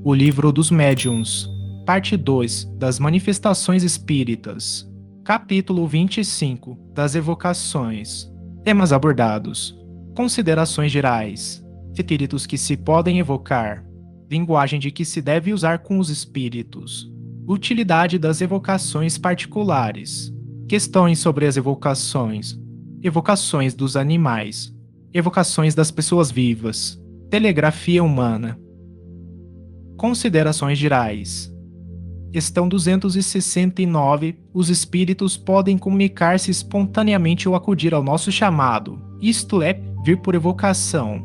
O Livro dos Médiuns, Parte 2 das Manifestações Espíritas, Capítulo 25 das Evocações. Temas abordados: considerações gerais, espíritos que se podem evocar, linguagem de que se deve usar com os espíritos, utilidade das evocações particulares, questões sobre as evocações, evocações dos animais, evocações das pessoas vivas, telegrafia humana. Considerações gerais. Questão 269. Os espíritos podem comunicar-se espontaneamente ou acudir ao nosso chamado, isto é, vir por evocação.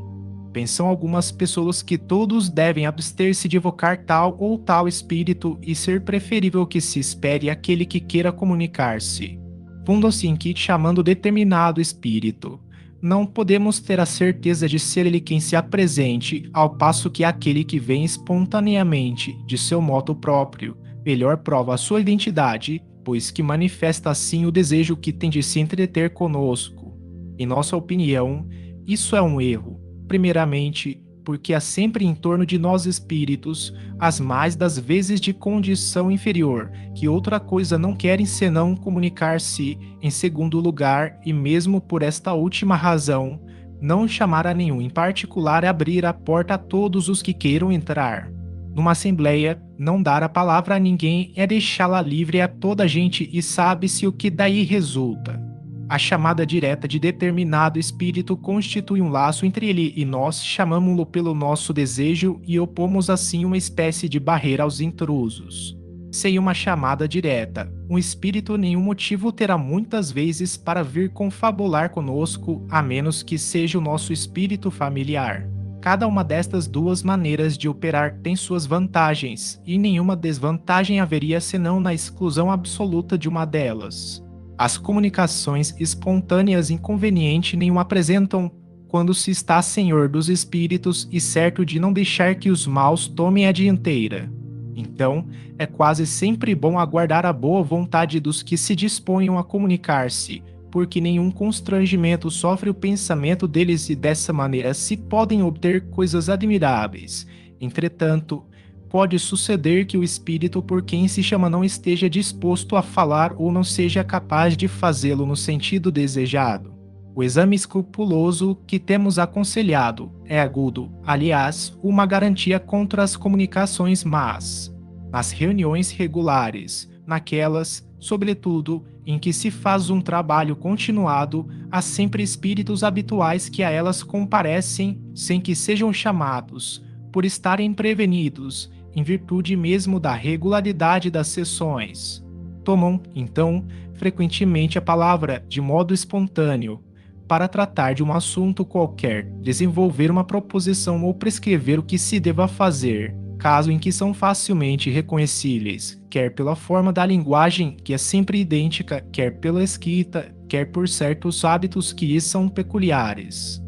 Pensam algumas pessoas que todos devem abster-se de evocar tal ou tal espírito e ser preferível que se espere aquele que queira comunicar-se. Fundam-se em que chamando determinado espírito. Não podemos ter a certeza de ser ele quem se apresente, ao passo que aquele que vem espontaneamente, de seu modo próprio, melhor prova a sua identidade, pois que manifesta assim o desejo que tem de se entreter conosco. Em nossa opinião, isso é um erro, primeiramente, porque há sempre em torno de nós espíritos, as mais das vezes de condição inferior, que outra coisa não querem senão comunicar-se, em segundo lugar, e mesmo por esta última razão, não chamar a nenhum em particular e abrir a porta a todos os que queiram entrar. Numa assembleia, não dar a palavra a ninguém é deixá-la livre a toda a gente e sabe-se o que daí resulta. A chamada direta de determinado espírito constitui um laço entre ele e nós, chamamo-lo pelo nosso desejo e opomos assim uma espécie de barreira aos intrusos. Sem uma chamada direta, um espírito nenhum motivo terá muitas vezes para vir confabular conosco, a menos que seja o nosso espírito familiar. Cada uma destas duas maneiras de operar tem suas vantagens, e nenhuma desvantagem haveria senão na exclusão absoluta de uma delas. As comunicações espontâneas inconveniente nenhum apresentam quando se está senhor dos espíritos e certo de não deixar que os maus tomem a dianteira. Então, é quase sempre bom aguardar a boa vontade dos que se disponham a comunicar-se, porque nenhum constrangimento sofre o pensamento deles e dessa maneira se podem obter coisas admiráveis. Entretanto, pode suceder que o espírito por quem se chama não esteja disposto a falar ou não seja capaz de fazê-lo no sentido desejado. O exame escrupuloso que temos aconselhado é agudo, aliás, uma garantia contra as comunicações más. Nas reuniões regulares, naquelas, sobretudo, em que se faz um trabalho continuado, há sempre espíritos habituais que a elas comparecem sem que sejam chamados, por estarem prevenidos, em virtude mesmo da regularidade das sessões. Tomam, então, frequentemente a palavra de modo espontâneo, para tratar de um assunto qualquer, desenvolver uma proposição ou prescrever o que se deva fazer, caso em que são facilmente reconhecíveis, quer pela forma da linguagem, que é sempre idêntica, quer pela escrita, quer por certos hábitos que lhes são peculiares.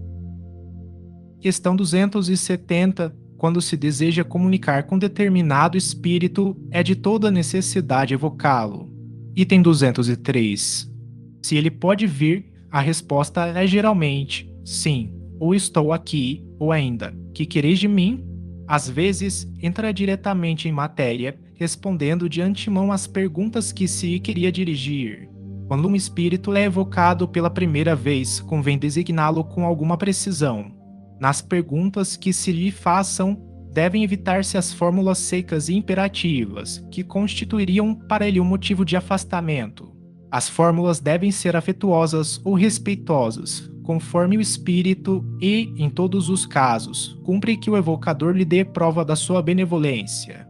Questão 270. Quando se deseja comunicar com determinado espírito, é de toda necessidade evocá-lo. Item 203. Se ele pode vir, a resposta é geralmente sim, ou estou aqui, ou ainda, que quereis de mim? Às vezes, entra diretamente em matéria, respondendo de antemão às perguntas que se queria dirigir. Quando um espírito é evocado pela primeira vez, convém designá-lo com alguma precisão. Nas perguntas que se lhe façam, devem evitar-se as fórmulas secas e imperativas, que constituiriam para ele um motivo de afastamento. As fórmulas devem ser afetuosas ou respeitosas, conforme o espírito e, em todos os casos, cumpre que o evocador lhe dê prova da sua benevolência.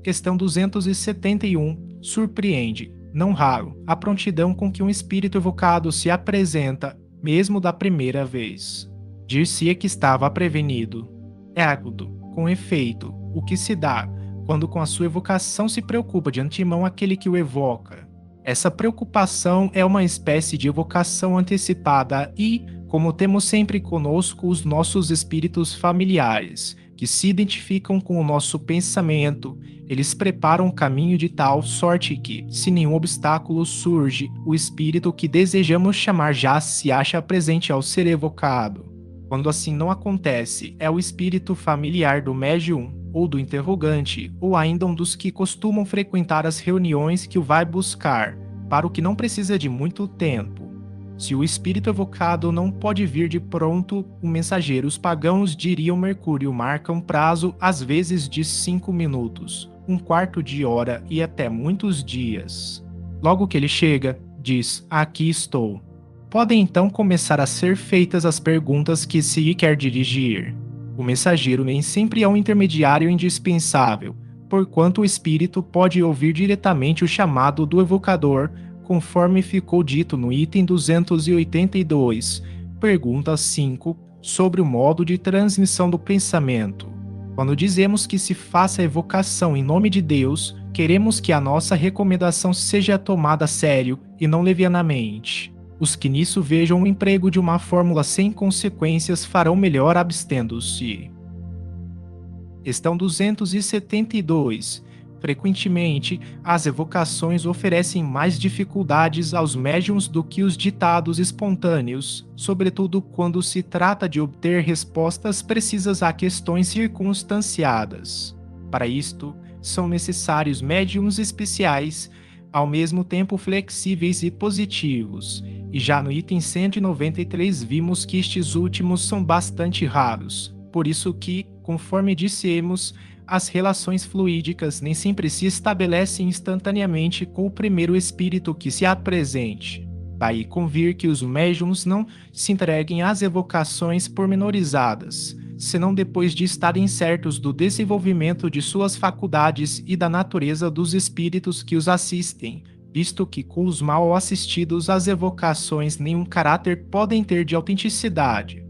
Questão 271. Surpreende, não raro, a prontidão com que um espírito evocado se apresenta, mesmo da primeira vez. Dir-se-ia que estava prevenido. É agudo, com efeito, o que se dá, quando com a sua evocação se preocupa de antemão aquele que o evoca. Essa preocupação é uma espécie de evocação antecipada e, como temos sempre conosco os nossos espíritos familiares, que se identificam com o nosso pensamento, eles preparam o caminho de tal sorte que, se nenhum obstáculo surge, o espírito que desejamos chamar já se acha presente ao ser evocado. Quando assim não acontece, é o espírito familiar do médium ou do interrogante, ou ainda um dos que costumam frequentar as reuniões que o vai buscar, para o que não precisa de muito tempo. Se o espírito evocado não pode vir de pronto, o mensageiro, os pagãos diriam Mercúrio, marca um prazo às vezes de 5 minutos, um quarto de hora e até muitos dias. Logo que ele chega, diz: aqui estou. Podem então começar a ser feitas as perguntas que se quer dirigir. O mensageiro nem sempre é um intermediário indispensável, porquanto o espírito pode ouvir diretamente o chamado do evocador, conforme ficou dito no item 282, pergunta 5, sobre o modo de transmissão do pensamento. Quando dizemos que se faça a evocação em nome de Deus, queremos que a nossa recomendação seja tomada a sério e não levianamente. Os que nisso vejam o emprego de uma fórmula sem consequências farão melhor abstendo-se. Questão 272. Frequentemente, as evocações oferecem mais dificuldades aos médiuns do que os ditados espontâneos, sobretudo quando se trata de obter respostas precisas a questões circunstanciadas. Para isto, são necessários médiuns especiais, ao mesmo tempo flexíveis e positivos, e já no item 193 vimos que estes últimos são bastante raros, por isso que, conforme dissemos, as relações fluídicas nem sempre se estabelecem instantaneamente com o primeiro espírito que se apresente. Daí convir que os médiuns não se entreguem às evocações pormenorizadas, senão depois de estarem certos do desenvolvimento de suas faculdades e da natureza dos espíritos que os assistem, visto que com os mal assistidos as evocações nenhum caráter podem ter de autenticidade.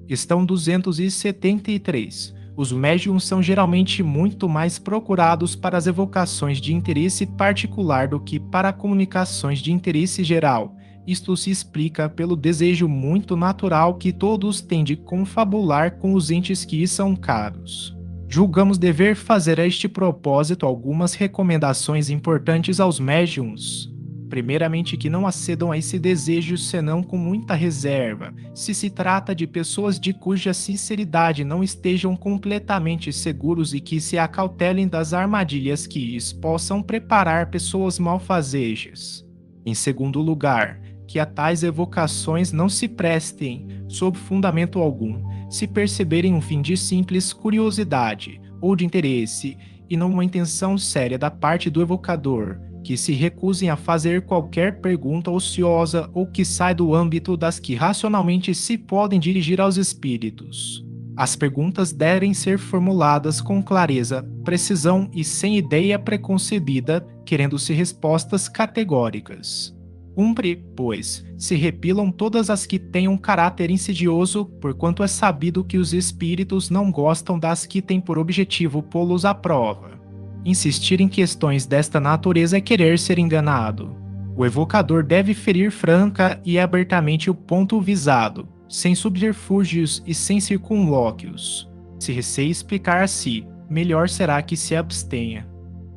Questão 273. Os médiuns são geralmente muito mais procurados para as evocações de interesse particular do que para comunicações de interesse geral. Isto se explica pelo desejo muito natural que todos têm de confabular com os entes que lhes são caros. Julgamos dever fazer a este propósito algumas recomendações importantes aos médiuns. Primeiramente, que não acedam a esse desejo senão com muita reserva, se trata de pessoas de cuja sinceridade não estejam completamente seguros e que se acautelem das armadilhas que lhes possam preparar pessoas malfazejas. Em segundo lugar, que a tais evocações não se prestem, sob fundamento algum, se perceberem um fim de simples curiosidade ou de interesse, e não uma intenção séria da parte do evocador, que se recusem a fazer qualquer pergunta ociosa ou que sai do âmbito das que racionalmente se podem dirigir aos espíritos. As perguntas devem ser formuladas com clareza, precisão e sem ideia preconcebida, querendo-se respostas categóricas. Cumpre, pois, se repilam todas as que tenham caráter insidioso, porquanto é sabido que os espíritos não gostam das que têm por objetivo pô-los à prova. Insistir em questões desta natureza é querer ser enganado. O evocador deve ferir franca e abertamente o ponto visado, sem subterfúgios e sem circunlóquios. Se receia explicar-se, melhor será que se abstenha.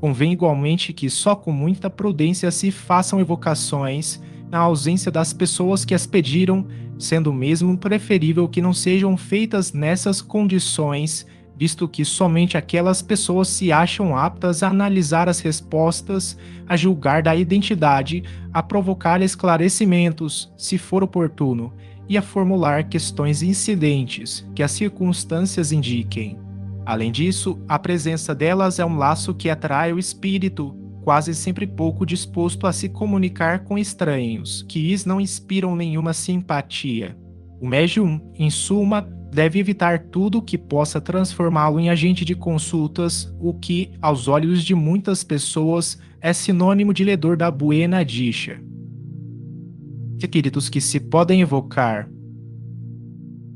Convém igualmente que só com muita prudência se façam evocações, na ausência das pessoas que as pediram, sendo mesmo preferível que não sejam feitas nessas condições, visto que somente aquelas pessoas se acham aptas a analisar as respostas, a julgar da identidade, a provocar esclarecimentos, se for oportuno, e a formular questões incidentes que as circunstâncias indiquem. Além disso, a presença delas é um laço que atrai o espírito, quase sempre pouco disposto a se comunicar com estranhos, que lhes não inspiram nenhuma simpatia. O médium, em suma, deve evitar tudo que possa transformá-lo em agente de consultas, o que, aos olhos de muitas pessoas, é sinônimo de ledor da buena dicha. Espíritos que se podem evocar.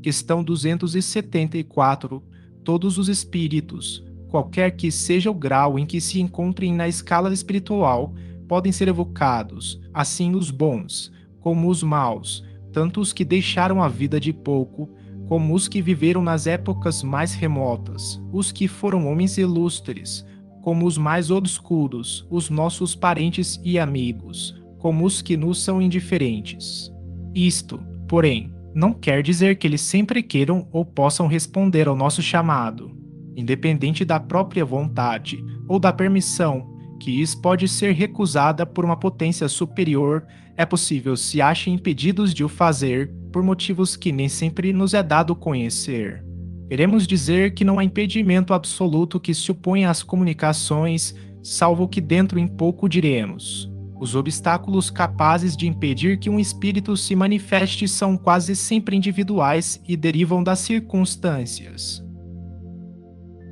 Questão 274. Todos os espíritos, qualquer que seja o grau em que se encontrem na escala espiritual, podem ser evocados, assim os bons, como os maus, tanto os que deixaram a vida de pouco, como os que viveram nas épocas mais remotas, os que foram homens ilustres, como os mais obscuros, os nossos parentes e amigos, como os que nos são indiferentes. Isto, porém, não quer dizer que eles sempre queiram ou possam responder ao nosso chamado, independente da própria vontade ou da permissão, que isso pode ser recusada por uma potência superior, é possível se achem impedidos de o fazer por motivos que nem sempre nos é dado conhecer. Queremos dizer que não há impedimento absoluto que se oponha às comunicações, salvo que dentro em pouco diremos. Os obstáculos capazes de impedir que um espírito se manifeste são quase sempre individuais e derivam das circunstâncias.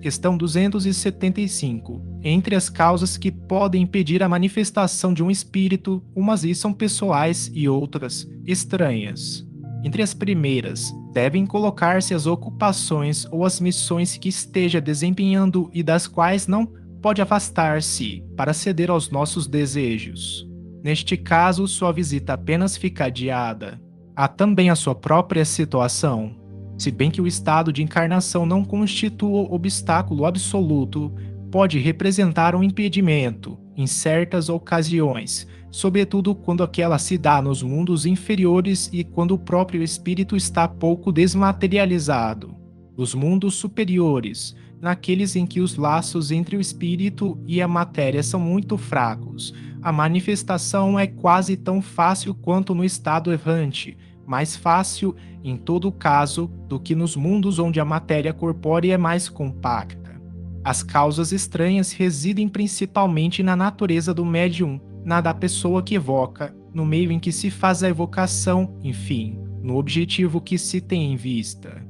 Questão 275. Entre as causas que podem impedir a manifestação de um espírito, umas são pessoais e outras estranhas. Entre as primeiras, devem colocar-se as ocupações ou as missões que esteja desempenhando e das quais não pode afastar-se para ceder aos nossos desejos. Neste caso, sua visita apenas fica adiada. Há também a sua própria situação. Se bem que o estado de encarnação não constitua obstáculo absoluto, pode representar um impedimento, em certas ocasiões, sobretudo quando aquela se dá nos mundos inferiores e quando o próprio espírito está pouco desmaterializado. Nos mundos superiores, naqueles em que os laços entre o espírito e a matéria são muito fracos, a manifestação é quase tão fácil quanto no estado errante, mais fácil, em todo caso, do que nos mundos onde a matéria corpórea é mais compacta. As causas estranhas residem principalmente na natureza do médium, na da pessoa que evoca, no meio em que se faz a evocação, enfim, no objetivo que se tem em vista.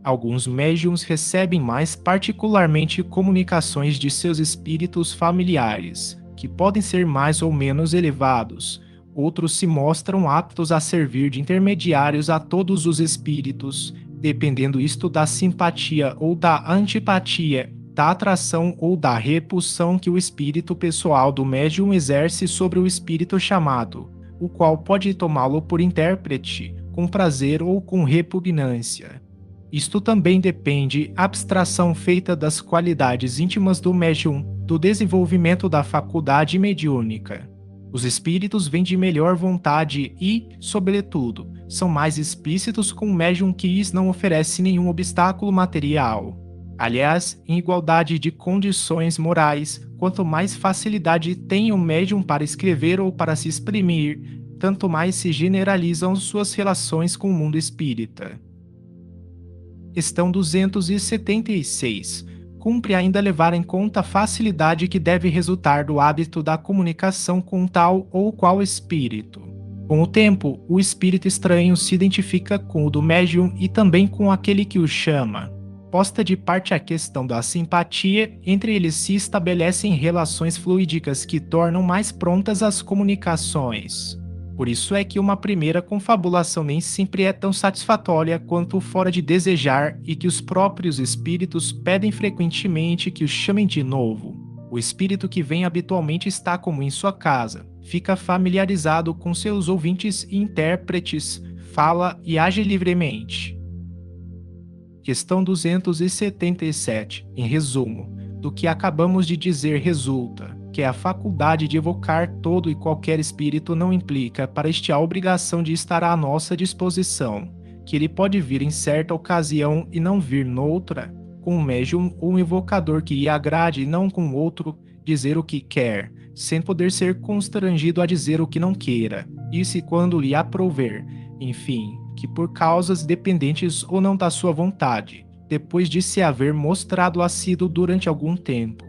Alguns médiums recebem mais particularmente comunicações de seus espíritos familiares, que podem ser mais ou menos elevados. Outros se mostram aptos a servir de intermediários a todos os espíritos, dependendo isto da simpatia ou da antipatia, da atração ou da repulsão que o espírito pessoal do médium exerce sobre o espírito chamado, o qual pode tomá-lo por intérprete, com prazer ou com repugnância. Isto também depende abstração feita das qualidades íntimas do médium, do desenvolvimento da faculdade mediúnica. Os espíritos vêm de melhor vontade e, sobretudo, são mais explícitos com o médium que lhes não oferece nenhum obstáculo material. Aliás, em igualdade de condições morais, quanto mais facilidade tem o médium para escrever ou para se exprimir, tanto mais se generalizam suas relações com o mundo espírita. Questão 276. Cumpre ainda levar em conta a facilidade que deve resultar do hábito da comunicação com tal ou qual espírito. Com o tempo, o espírito estranho se identifica com o do médium e também com aquele que o chama. Posta de parte a questão da simpatia, entre eles se estabelecem relações fluídicas que tornam mais prontas as comunicações. Por isso é que uma primeira confabulação nem sempre é tão satisfatória quanto fora de desejar e que os próprios espíritos pedem frequentemente que os chamem de novo. O espírito que vem habitualmente está como em sua casa, fica familiarizado com seus ouvintes e intérpretes, fala e age livremente. Questão 277. Em resumo, do que acabamos de dizer resulta que a faculdade de evocar todo e qualquer espírito não implica para este a obrigação de estar à nossa disposição, que ele pode vir em certa ocasião e não vir noutra, com um médium ou um evocador que lhe agrade e não com outro dizer o que quer, sem poder ser constrangido a dizer o que não queira, isso e quando lhe aprouver, enfim, que por causas dependentes ou não da sua vontade, depois de se haver mostrado assíduo durante algum tempo,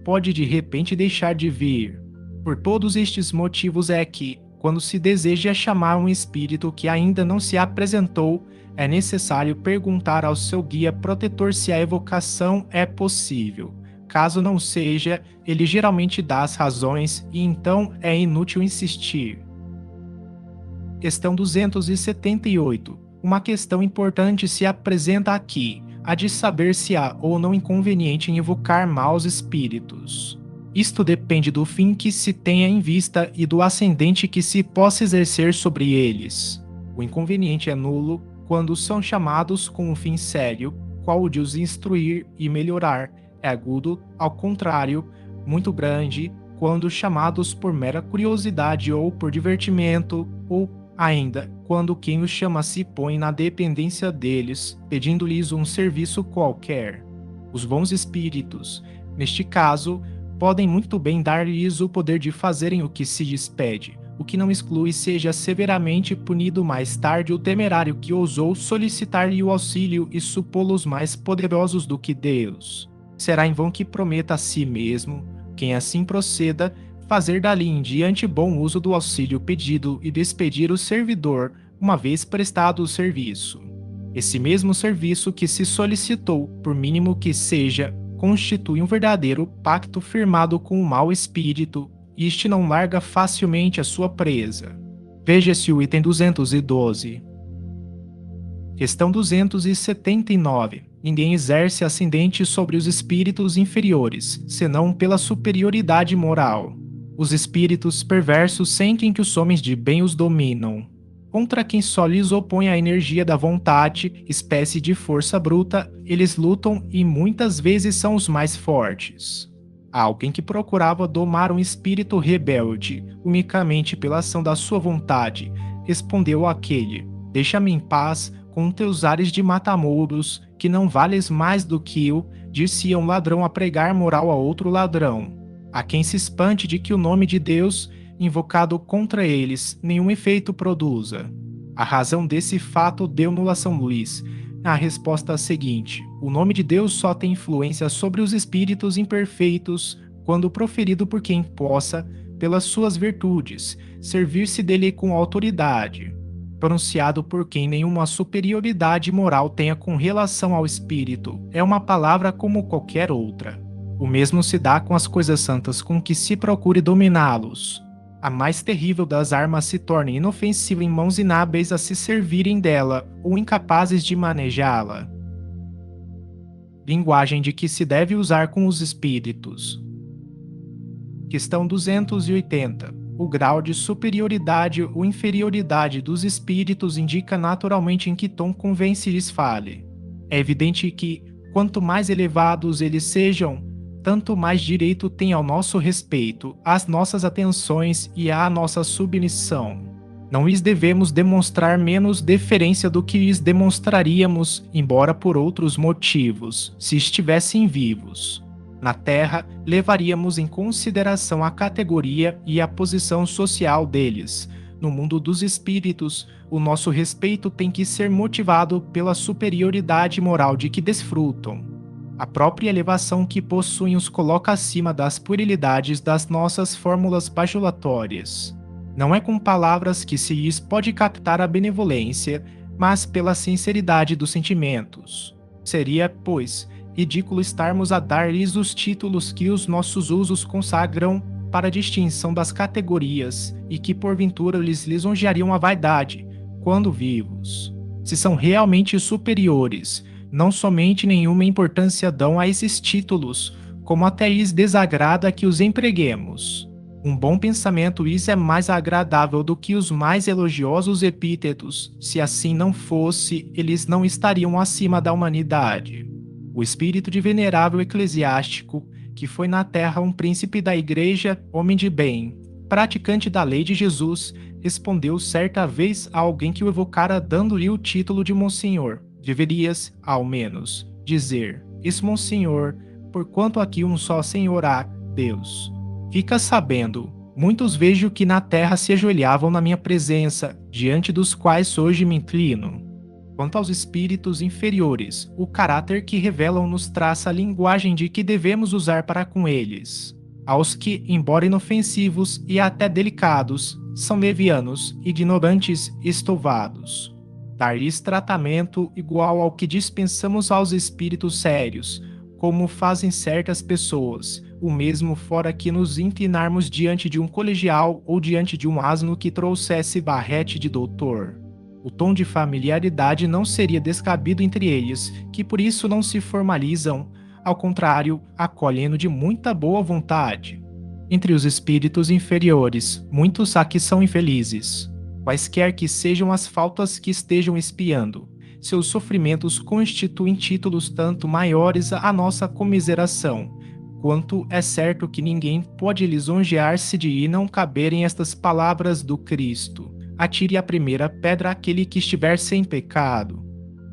pode de repente deixar de vir. Por todos estes motivos é que, quando se deseja chamar um espírito que ainda não se apresentou, é necessário perguntar ao seu guia protetor se a evocação é possível. Caso não seja, ele geralmente dá as razões e então é inútil insistir. Questão 278. Uma questão importante se apresenta aqui, a de saber se há ou não inconveniente em evocar maus espíritos. Isto depende do fim que se tenha em vista e do ascendente que se possa exercer sobre eles. O inconveniente é nulo quando são chamados com um fim sério, qual o de os instruir e melhorar. É agudo, ao contrário, muito grande, quando chamados por mera curiosidade ou por divertimento, ou Ainda, quando quem os chama se põe na dependência deles, pedindo-lhes um serviço qualquer, os bons espíritos, neste caso, podem muito bem dar-lhes o poder de fazerem o que se lhes pede, o que não exclui seja severamente punido mais tarde o temerário que ousou solicitar-lhe o auxílio e supô-los mais poderosos do que Deus. Será em vão que prometa a si mesmo, quem assim proceda, fazer dali em diante bom uso do auxílio pedido e despedir o servidor, uma vez prestado o serviço. Esse mesmo serviço que se solicitou, por mínimo que seja, constitui um verdadeiro pacto firmado com o mau espírito, e este não larga facilmente a sua presa. Veja-se o item 212. Questão 279. Ninguém exerce ascendente sobre os espíritos inferiores, senão pela superioridade moral. Os espíritos perversos sentem que os homens de bem os dominam. Contra quem só lhes opõe a energia da vontade, espécie de força bruta, eles lutam e muitas vezes são os mais fortes. Alguém que procurava domar um espírito rebelde, unicamente pela ação da sua vontade, respondeu àquele: "Deixa-me em paz com teus ares de matamouros, que não vales mais do que eu", dir-se-ia um ladrão a pregar moral a outro ladrão. A quem se espante de que o nome de Deus, invocado contra eles, nenhum efeito produza. A razão desse fato deu-no a São Luís, a resposta seguinte: o nome de Deus só tem influência sobre os espíritos imperfeitos quando proferido por quem possa, pelas suas virtudes, servir-se dele com autoridade, pronunciado por quem nenhuma superioridade moral tenha com relação ao espírito. É uma palavra como qualquer outra. O mesmo se dá com as coisas santas com que se procure dominá-los. A mais terrível das armas se torna inofensiva em mãos inábeis a se servirem dela ou incapazes de manejá-la. Linguagem de que se deve usar com os espíritos. Questão 280. O grau de superioridade ou inferioridade dos espíritos indica naturalmente em que tom convém se lhes fale. É evidente que, quanto mais elevados eles sejam, tanto mais direito têm ao nosso respeito, às nossas atenções e à nossa submissão. Não lhes devemos demonstrar menos deferência do que lhes demonstraríamos, embora por outros motivos, se estivessem vivos. Na Terra, levaríamos em consideração a categoria e a posição social deles. No mundo dos espíritos, o nosso respeito tem que ser motivado pela superioridade moral de que desfrutam. A própria elevação que possuem os coloca acima das puerilidades das nossas fórmulas bajulatórias. Não é com palavras que se lhes pode captar a benevolência, mas pela sinceridade dos sentimentos. Seria, pois, ridículo estarmos a dar-lhes os títulos que os nossos usos consagram para a distinção das categorias e que porventura lhes lisonjeariam a vaidade, quando vivos. Se são realmente superiores, não somente nenhuma importância dão a esses títulos, como até lhes desagrada que os empreguemos. Um bom pensamento lhes é mais agradável do que os mais elogiosos epítetos. Se assim não fosse, eles não estariam acima da humanidade. O espírito de venerável eclesiástico, que foi na terra um príncipe da igreja, homem de bem, praticante da lei de Jesus, respondeu certa vez a alguém que o evocara dando-lhe o título de Monsenhor: "Deverias, ao menos, dizer, isso Monsenhor, porquanto aqui um só Senhor há, Deus. Fica sabendo, muitos vejo que na terra se ajoelhavam na minha presença, diante dos quais hoje me inclino." Quanto aos espíritos inferiores, o caráter que revelam nos traça a linguagem de que devemos usar para com eles. Aos que, embora inofensivos e até delicados, são levianos, ignorantes e estouvados. Dar-lhes tratamento igual ao que dispensamos aos espíritos sérios, como fazem certas pessoas, o mesmo fora que nos inclinarmos diante de um colegial ou diante de um asno que trouxesse barrete de doutor. O tom de familiaridade não seria descabido entre eles, que por isso não se formalizam, ao contrário, acolhem-no de muita boa vontade. Entre os espíritos inferiores, muitos há que são infelizes. Quaisquer que sejam as faltas que estejam espiando, seus sofrimentos constituem títulos tanto maiores à nossa comiseração, quanto é certo que ninguém pode lisonjear-se de não caberem estas palavras do Cristo: atire a primeira pedra aquele que estiver sem pecado.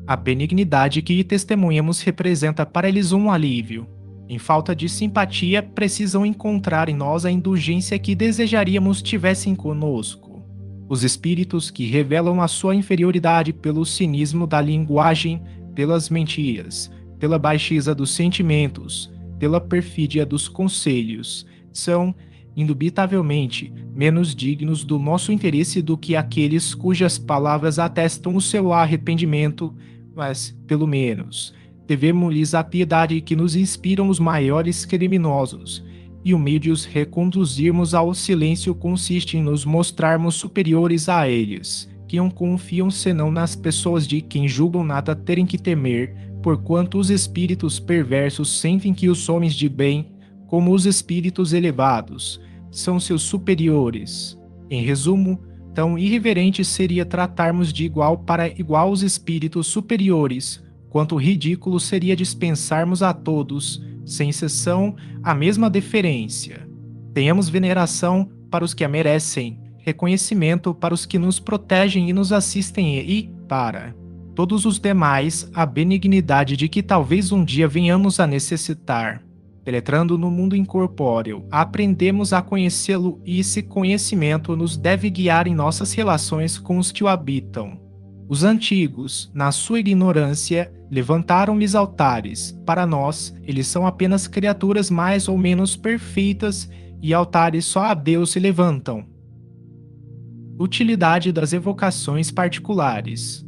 A benignidade que testemunhamos representa para eles um alívio. Em falta de simpatia, precisam encontrar em nós a indulgência que desejaríamos tivessem conosco. Os espíritos que revelam a sua inferioridade pelo cinismo da linguagem, pelas mentiras, pela baixeza dos sentimentos, pela perfídia dos conselhos, são, indubitavelmente, menos dignos do nosso interesse do que aqueles cujas palavras atestam o seu arrependimento, mas, pelo menos, devemos-lhes a piedade que nos inspiram os maiores criminosos, e o meio de os reconduzirmos ao silêncio consiste em nos mostrarmos superiores a eles, que não confiam senão nas pessoas de quem julgam nada terem que temer, porquanto os espíritos perversos sentem que os homens de bem, como os espíritos elevados, são seus superiores. Em resumo, tão irreverente seria tratarmos de igual para igual os espíritos superiores, quanto ridículo seria dispensarmos a todos, sem exceção, a mesma deferência. Tenhamos veneração para os que a merecem, reconhecimento para os que nos protegem e nos assistem e, para todos os demais, a benignidade de que talvez um dia venhamos a necessitar. Penetrando no mundo incorpóreo, aprendemos a conhecê-lo e esse conhecimento nos deve guiar em nossas relações com os que o habitam. Os antigos, na sua ignorância, levantaram-lhes altares. Para nós, eles são apenas criaturas mais ou menos perfeitas e altares só a Deus se levantam. Utilidade das evocações particulares.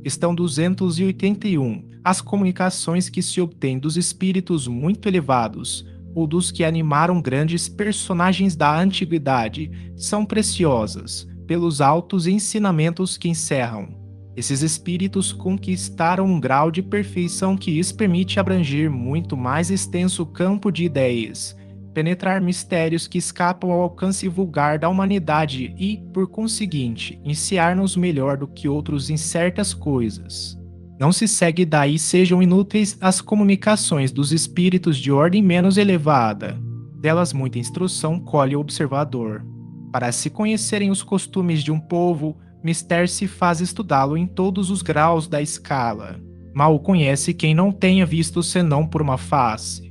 Questão 281. As comunicações que se obtêm dos espíritos muito elevados ou dos que animaram grandes personagens da antiguidade são preciosas, pelos altos ensinamentos que encerram. Esses espíritos conquistaram um grau de perfeição que lhes permite abranger muito mais extenso campo de ideias, penetrar mistérios que escapam ao alcance vulgar da humanidade e, por conseguinte, iniciar-nos melhor do que outros em certas coisas. Não se segue daí sejam inúteis as comunicações dos espíritos de ordem menos elevada. Delas muita instrução colhe o observador. Para se conhecerem os costumes de um povo, mister se faz estudá-lo em todos os graus da escala. Mal o conhece quem não tenha visto senão por uma face.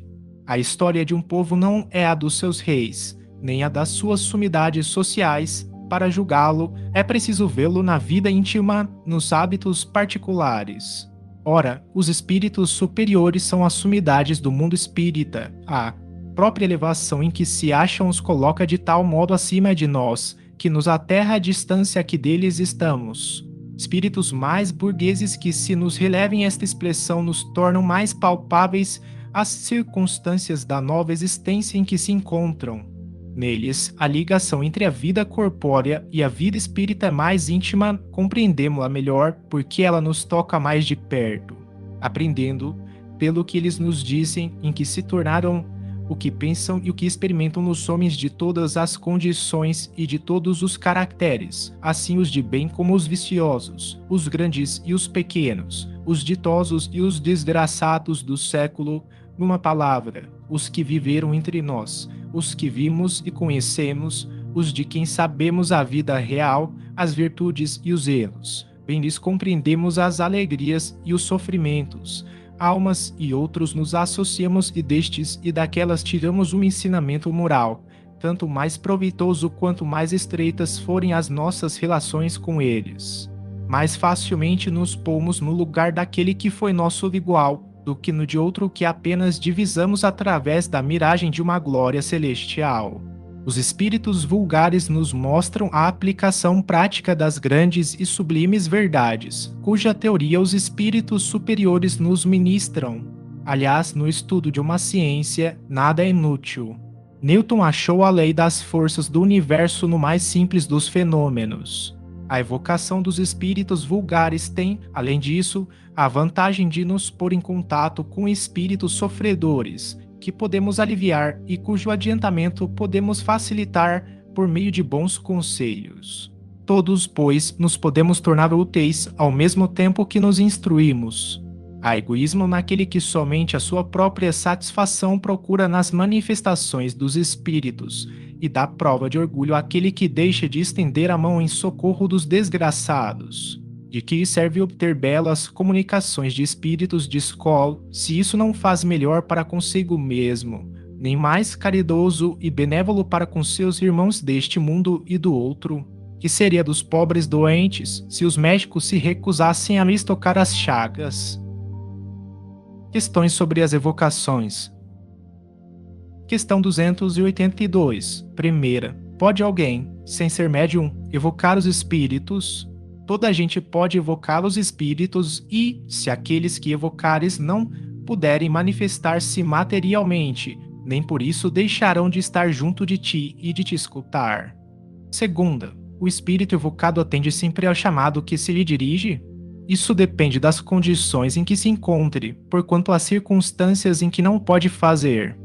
A história de um povo não é a dos seus reis, nem a das suas sumidades sociais. Para julgá-lo, é preciso vê-lo na vida íntima, nos hábitos particulares. Ora, os espíritos superiores são as sumidades do mundo espírita. A própria elevação em que se acham os coloca de tal modo acima de nós, que nos aterra a distância que deles estamos. Espíritos mais burgueses que se nos relevem esta expressão nos tornam mais palpáveis as circunstâncias da nova existência em que se encontram. Neles, a ligação entre a vida corpórea e a vida espírita é mais íntima, compreendemos-la melhor porque ela nos toca mais de perto, aprendendo, pelo que eles nos dizem, em que se tornaram o que pensam e o que experimentam nos homens de todas as condições e de todos os caracteres, assim os de bem como os viciosos, os grandes e os pequenos, os ditosos e os desgraçados do século, numa palavra, os que viveram entre nós, os que vimos e conhecemos, os de quem sabemos a vida real, as virtudes e os erros. Bem lhes compreendemos as alegrias e os sofrimentos, almas e outros nos associamos e destes e daquelas tiramos um ensinamento moral, tanto mais proveitoso quanto mais estreitas forem as nossas relações com eles. Mais facilmente nos pomos no lugar daquele que foi nosso igual, do que no de outro que apenas divisamos através da miragem de uma glória celestial. Os espíritos vulgares nos mostram a aplicação prática das grandes e sublimes verdades, cuja teoria os espíritos superiores nos ministram. Aliás, no estudo de uma ciência, nada é inútil. Newton achou a lei das forças do universo no mais simples dos fenômenos. A evocação dos espíritos vulgares tem, além disso, a vantagem de nos pôr em contato com espíritos sofredores, que podemos aliviar e cujo adiantamento podemos facilitar por meio de bons conselhos. Todos, pois, nos podemos tornar úteis ao mesmo tempo que nos instruímos. Há egoísmo naquele que somente a sua própria satisfação procura nas manifestações dos espíritos, e dá prova de orgulho àquele que deixa de estender a mão em socorro dos desgraçados. De que serve obter belas comunicações de espíritos de escola, se isso não faz melhor para consigo mesmo, nem mais caridoso e benévolo para com seus irmãos deste mundo e do outro? Que seria dos pobres doentes, se os médicos se recusassem a lhes tocar as chagas? Questões sobre as evocações. Questão 282. Primeira. Pode alguém, sem ser médium, evocar os espíritos? Toda a gente pode evocar os espíritos e, se aqueles que evocares não puderem manifestar-se materialmente, nem por isso deixarão de estar junto de ti e de te escutar. Segunda. O espírito evocado atende sempre ao chamado que se lhe dirige? Isso depende das condições em que se encontre, porquanto há circunstâncias em que não pode fazer.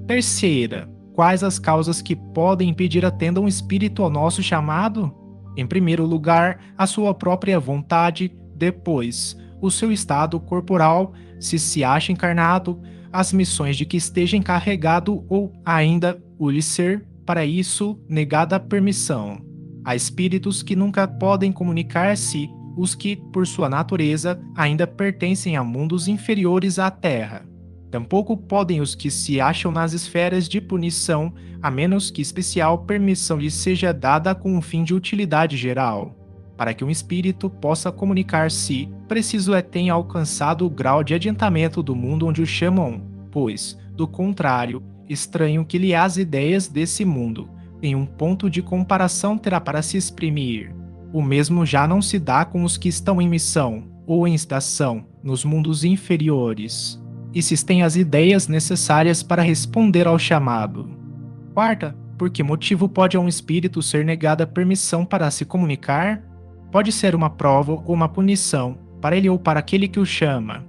Terceira, quais as causas que podem impedir atenda um espírito ao nosso chamado? Em primeiro lugar, a sua própria vontade, depois, o seu estado corporal, se acha encarnado, as missões de que esteja encarregado ou, ainda, o lhe ser, para isso, negada a permissão. Há espíritos que nunca podem comunicar-se, os que, por sua natureza, ainda pertencem a mundos inferiores à Terra. Tampouco podem os que se acham nas esferas de punição, a menos que especial permissão lhes seja dada com um fim de utilidade geral. Para que um espírito possa comunicar-se, preciso tenha alcançado o grau de adiantamento do mundo onde o chamam, pois, do contrário, estranho que lhe as ideias desse mundo, em um ponto de comparação terá para se exprimir. O mesmo já não se dá com os que estão em missão, ou em estação, nos mundos inferiores. E se têm as ideias necessárias para responder ao chamado. Quarta, por que motivo pode a um espírito ser negada permissão para se comunicar? Pode ser uma prova ou uma punição, para ele ou para aquele que o chama.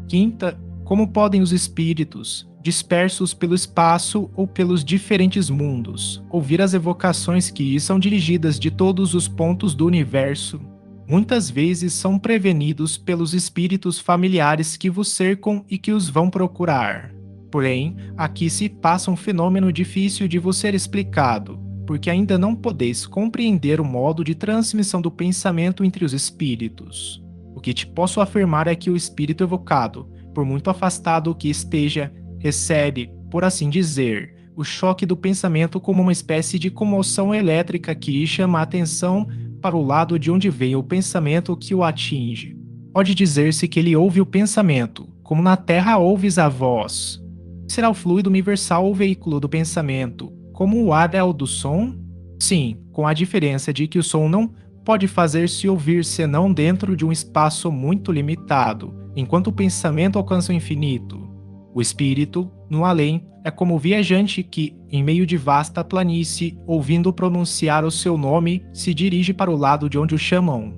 Quinta, como podem os espíritos, dispersos pelo espaço ou pelos diferentes mundos, ouvir as evocações que lhes são dirigidas de todos os pontos do universo? Muitas vezes são prevenidos pelos espíritos familiares que vos cercam e que os vão procurar. Porém, aqui se passa um fenômeno difícil de vos ser explicado, porque ainda não podeis compreender o modo de transmissão do pensamento entre os espíritos. O que te posso afirmar é que o espírito evocado, por muito afastado que esteja, recebe, por assim dizer, o choque do pensamento como uma espécie de comoção elétrica que lhe chama a atenção para o lado de onde veio o pensamento que o atinge. Pode dizer-se que ele ouve o pensamento, como na Terra ouves a voz. Será o fluido universal o veículo do pensamento, como o ar é o do som? Sim, com a diferença de que o som não pode fazer-se ouvir senão dentro de um espaço muito limitado, enquanto o pensamento alcança o infinito. O espírito, no além, é como o viajante que, em meio de vasta planície, ouvindo pronunciar o seu nome, se dirige para o lado de onde o chamam.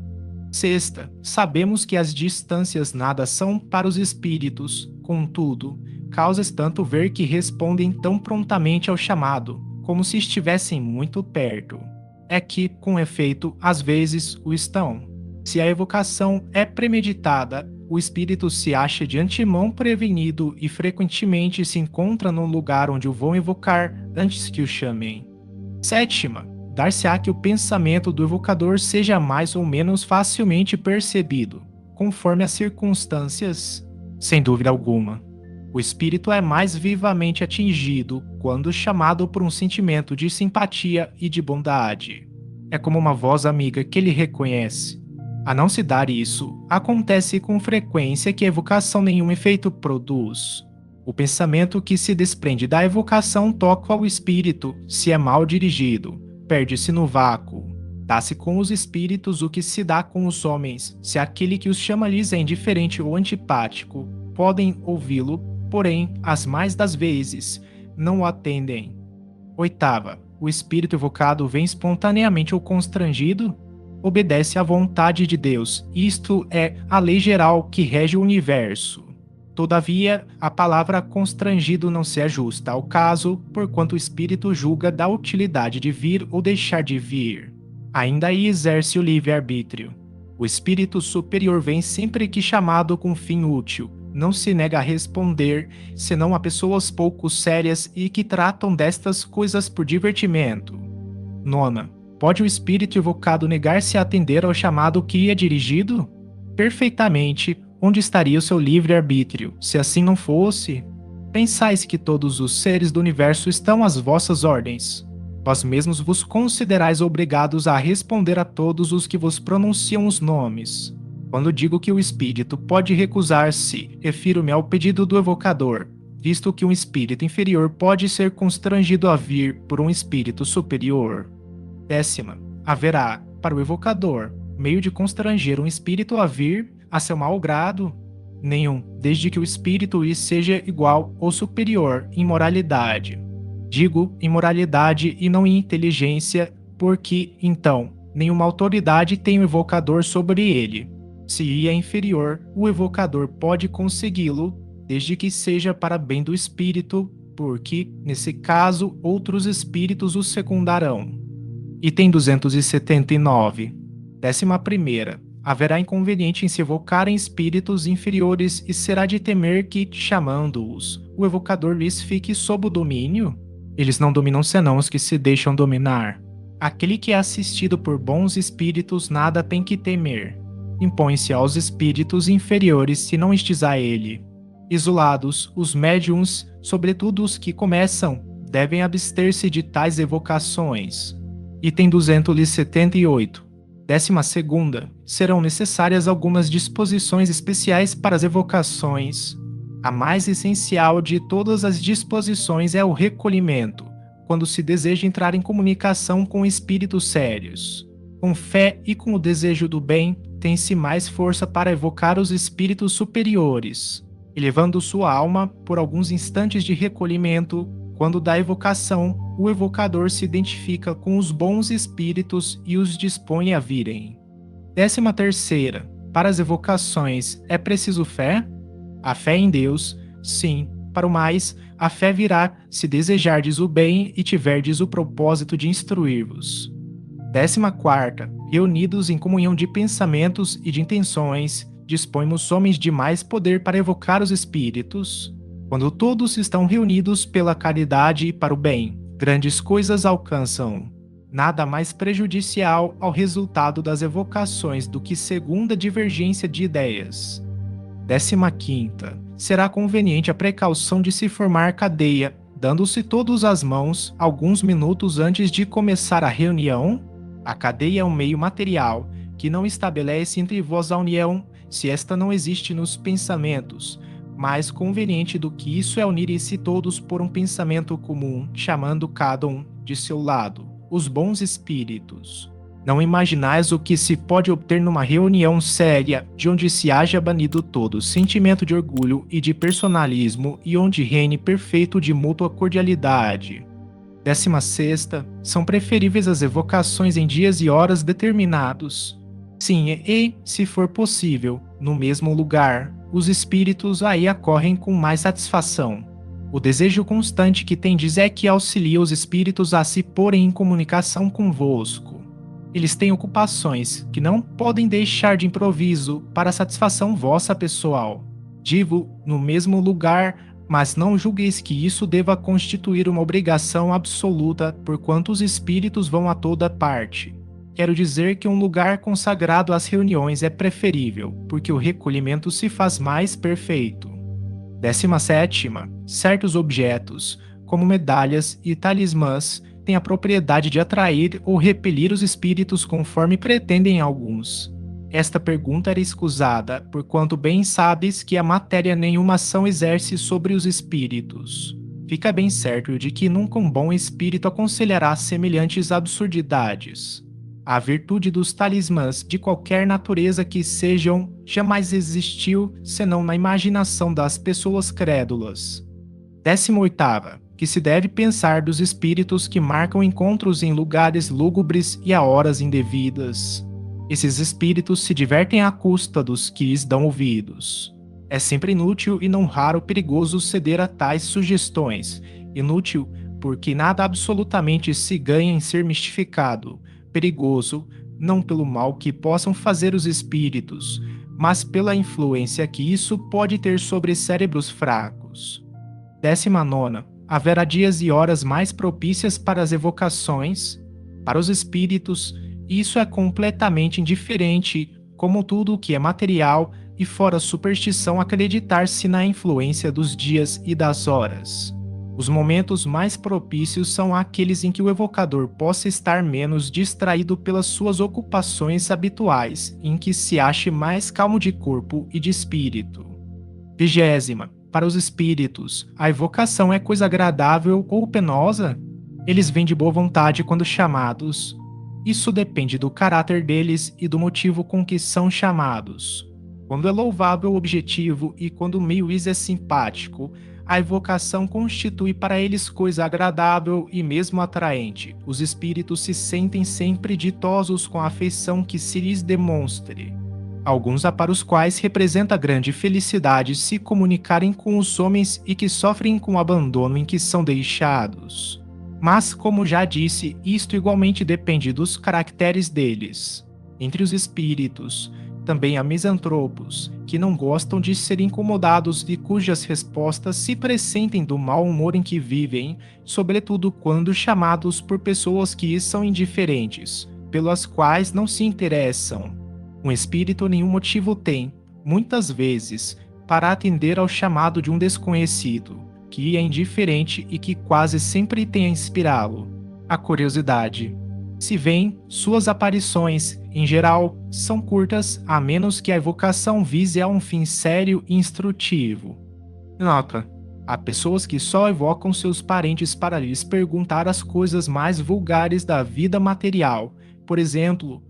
Sexta, sabemos que as distâncias nada são para os espíritos, contudo, causas tanto ver que respondem tão prontamente ao chamado, como se estivessem muito perto. É que, com efeito, às vezes o estão. Se a evocação é premeditada, o espírito se acha de antemão prevenido e frequentemente se encontra no lugar onde o vão evocar antes que o chamem. Sétima, dar-se-á que o pensamento do evocador seja mais ou menos facilmente percebido, conforme as circunstâncias. Sem dúvida alguma. O espírito é mais vivamente atingido quando chamado por um sentimento de simpatia e de bondade. É como uma voz amiga que ele reconhece. A não se dar isso, acontece com frequência que a evocação nenhum efeito produz. O pensamento que se desprende da evocação toca ao espírito, se é mal dirigido, perde-se no vácuo. Dá-se com os espíritos o que se dá com os homens, se aquele que os chama lhes é indiferente ou antipático. Podem ouvi-lo, porém, as mais das vezes, não o atendem. Oitava, o espírito evocado vem espontaneamente ou constrangido? Obedece à vontade de Deus, isto é a lei geral que rege o universo. Todavia, a palavra constrangido não se ajusta ao caso, porquanto o espírito julga da utilidade de vir ou deixar de vir. Ainda aí exerce o livre-arbítrio. O espírito superior vem sempre que chamado com fim útil, não se nega a responder, senão a pessoas pouco sérias e que tratam destas coisas por divertimento. Nona, pode o espírito evocado negar-se a atender ao chamado que é dirigido? Perfeitamente. Onde estaria o seu livre-arbítrio, se assim não fosse? Pensais que todos os seres do universo estão às vossas ordens. Vós mesmos vos considerais obrigados a responder a todos os que vos pronunciam os nomes. Quando digo que o espírito pode recusar-se, refiro-me ao pedido do evocador, visto que um espírito inferior pode ser constrangido a vir por um espírito superior. 10ª, haverá, para o evocador, meio de constranger um espírito a vir a seu mau grado? Nenhum, desde que o espírito lhe seja igual ou superior em moralidade. Digo em moralidade e não em inteligência, porque, então, nenhuma autoridade tem o evocador sobre ele. Se é inferior, o evocador pode consegui-lo, desde que seja para bem do espírito, porque, nesse caso, outros espíritos o secundarão. Item 279. 11ª. Haverá inconveniente em se evocarem espíritos inferiores e será de temer que, chamando-os, o evocador lhes fique sob o domínio? Eles não dominam senão os que se deixam dominar. Aquele que é assistido por bons espíritos nada tem que temer. Impõe-se aos espíritos inferiores se não estes a ele. Isolados, os médiuns, sobretudo os que começam, devem abster-se de tais evocações. Item 278. 12ª. Serão necessárias algumas disposições especiais para as evocações. A mais essencial de todas as disposições é o recolhimento, quando se deseja entrar em comunicação com espíritos sérios. Com fé e com o desejo do bem, tem-se mais força para evocar os espíritos superiores, elevando sua alma por alguns instantes de recolhimento. Quando da evocação, o evocador se identifica com os bons espíritos e os dispõe a virem. 13ª. Para as evocações, é preciso fé? A fé em Deus, sim. Para o mais, a fé virá se desejardes o bem e tiverdes o propósito de instruir-vos. 14ª. Reunidos em comunhão de pensamentos e de intenções, dispõemos homens de mais poder para evocar os espíritos. Quando todos estão reunidos pela caridade e para o bem, grandes coisas alcançam. Nada mais prejudicial ao resultado das evocações do que segunda divergência de ideias. 15ª. Será conveniente a precaução de se formar cadeia, dando-se todos as mãos alguns minutos antes de começar a reunião? A cadeia é um meio material, que não estabelece entre vós a união, se esta não existe nos pensamentos. Mais conveniente do que isso é unirem-se todos por um pensamento comum, chamando cada um de seu lado, os bons espíritos. Não imaginais o que se pode obter numa reunião séria, de onde se haja banido todo sentimento de orgulho e de personalismo e onde reine perfeito de mútua cordialidade. 16ª. São preferíveis as evocações em dias e horas determinados. Sim, e, se for possível, no mesmo lugar, os espíritos aí acorrem com mais satisfação. O desejo constante que tendes é que auxilie os espíritos a se porem em comunicação convosco. Eles têm ocupações que não podem deixar de improviso para satisfação vossa pessoal. Digo, no mesmo lugar, mas não julgueis que isso deva constituir uma obrigação absoluta, porquanto os espíritos vão a toda parte. Quero dizer que um lugar consagrado às reuniões é preferível, porque o recolhimento se faz mais perfeito. 17ª. Certos objetos, como medalhas e talismãs, têm a propriedade de atrair ou repelir os espíritos conforme pretendem alguns. Esta pergunta era escusada, porquanto bem sabes que a matéria nenhuma ação exerce sobre os espíritos. Fica bem certo de que nunca um bom espírito aconselhará semelhantes absurdidades. A virtude dos talismãs, de qualquer natureza que sejam, jamais existiu senão na imaginação das pessoas crédulas. 18ª. Que se deve pensar dos espíritos que marcam encontros em lugares lúgubres e a horas indevidas. Esses espíritos se divertem à custa dos que lhes dão ouvidos. É sempre inútil e não raro perigoso ceder a tais sugestões. Inútil porque nada absolutamente se ganha em ser mistificado. Perigoso, não pelo mal que possam fazer os espíritos, mas pela influência que isso pode ter sobre cérebros fracos. 19ª. Haverá dias e horas mais propícias para as evocações, para os espíritos, e isso é completamente indiferente, como tudo o que é material e fora superstição acreditar-se na influência dos dias e das horas. Os momentos mais propícios são aqueles em que o evocador possa estar menos distraído pelas suas ocupações habituais, em que se ache mais calmo de corpo e de espírito. 20ª. Para os espíritos, a evocação é coisa agradável ou penosa? Eles vêm de boa vontade quando chamados. Isso depende do caráter deles e do motivo com que são chamados. Quando é louvável o objetivo e quando o meio é simpático, a evocação constitui para eles coisa agradável e mesmo atraente. Os espíritos se sentem sempre ditosos com a afeição que se lhes demonstre. Alguns há para os quais representa grande felicidade se comunicarem com os homens e que sofrem com o abandono em que são deixados. Mas, como já disse, isto igualmente depende dos caracteres deles. Entre os espíritos, também há misantropos, que não gostam de ser incomodados e cujas respostas se pressentem do mau humor em que vivem, sobretudo quando chamados por pessoas que são indiferentes, pelas quais não se interessam. Um espírito nenhum motivo tem, muitas vezes, para atender ao chamado de um desconhecido, que é indiferente e que quase sempre tem a inspirá-lo: a curiosidade. Se vêm, suas aparições, em geral, são curtas, a menos que a evocação vise a um fim sério e instrutivo. Nota: há pessoas que só evocam seus parentes para lhes perguntar as coisas mais vulgares da vida material. Por exemplo,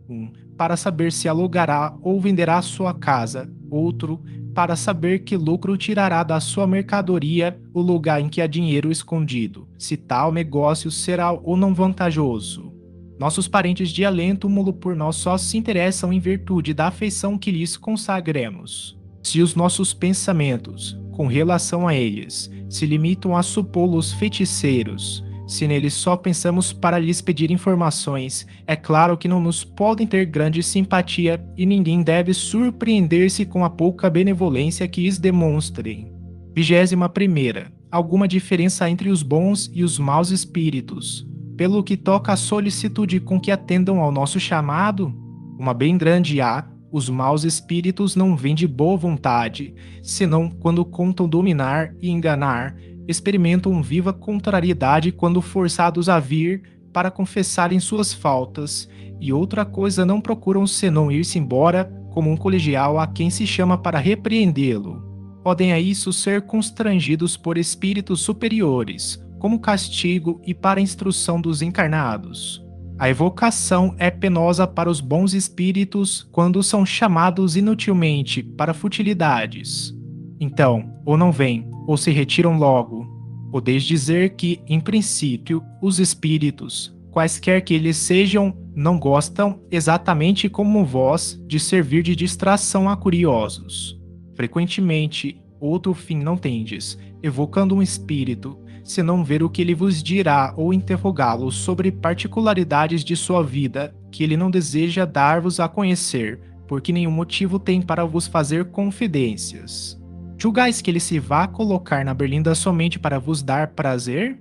para saber se alugará ou venderá sua casa, outro, para saber que lucro tirará da sua mercadoria o lugar em que há dinheiro escondido, se tal negócio será ou não vantajoso. Nossos parentes de além-túmulo por nós só se interessam em virtude da afeição que lhes consagremos. Se os nossos pensamentos, com relação a eles, se limitam a supô-los feiticeiros, se neles só pensamos para lhes pedir informações, é claro que não nos podem ter grande simpatia e ninguém deve surpreender-se com a pouca benevolência que lhes demonstrem. 21ª. Alguma diferença entre os bons e os maus espíritos, pelo que toca à solicitude com que atendam ao nosso chamado? Uma bem grande há. Os maus espíritos não vêm de boa vontade, senão quando contam dominar e enganar, experimentam viva contrariedade quando forçados a vir para confessarem suas faltas, e outra coisa não procuram senão ir-se embora como um colegial a quem se chama para repreendê-lo. Podem a isso ser constrangidos por espíritos superiores, como castigo e para a instrução dos encarnados. A evocação é penosa para os bons espíritos quando são chamados inutilmente para futilidades. Então, ou não vêm, ou se retiram logo. Podeis dizer que, em princípio, os espíritos, quaisquer que eles sejam, não gostam, exatamente como vós, de servir de distração a curiosos. Frequentemente, outro fim não tendes, evocando um espírito, senão ver o que ele vos dirá ou interrogá-lo sobre particularidades de sua vida que ele não deseja dar-vos a conhecer, porque nenhum motivo tem para vos fazer confidências. Julgais que ele se vá colocar na berlinda somente para vos dar prazer?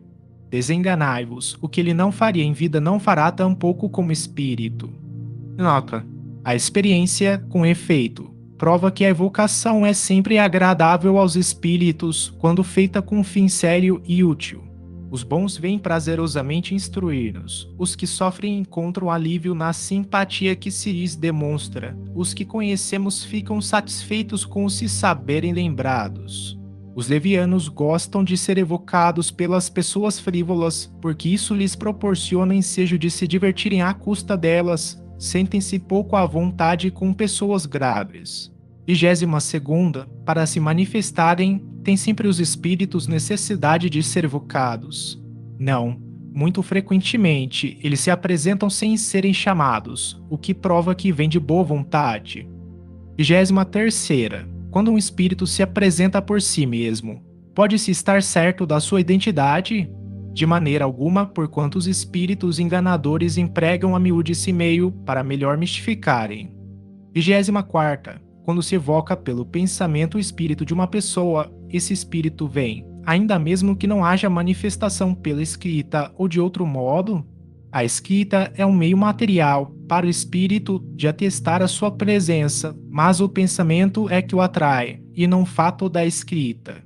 Desenganai-vos, o que ele não faria em vida não fará tampouco como espírito. Nota: a experiência, com efeito, prova que a evocação é sempre agradável aos espíritos quando feita com um fim sério e útil. Os bons vêm prazerosamente instruir-nos, os que sofrem encontram alívio na simpatia que se lhes demonstra, os que conhecemos ficam satisfeitos com o se saberem lembrados. Os levianos gostam de ser evocados pelas pessoas frívolas, porque isso lhes proporciona ensejo de se divertirem à custa delas. Sentem-se pouco à vontade com pessoas graves. 22ª. Para se manifestarem, têm sempre os espíritos necessidade de ser evocados? Não. Muito frequentemente, eles se apresentam sem serem chamados, o que prova que vem de boa vontade. 23ª. Quando um espírito se apresenta por si mesmo, pode-se estar certo da sua identidade? De maneira alguma, porquanto os espíritos enganadores empregam a miúde esse meio para melhor mistificarem. 24ª. Quando se evoca pelo pensamento o espírito de uma pessoa, esse espírito vem, ainda mesmo que não haja manifestação pela escrita ou de outro modo. A escrita é um meio material para o espírito de atestar a sua presença, mas o pensamento é que o atrai, e não o fato da escrita.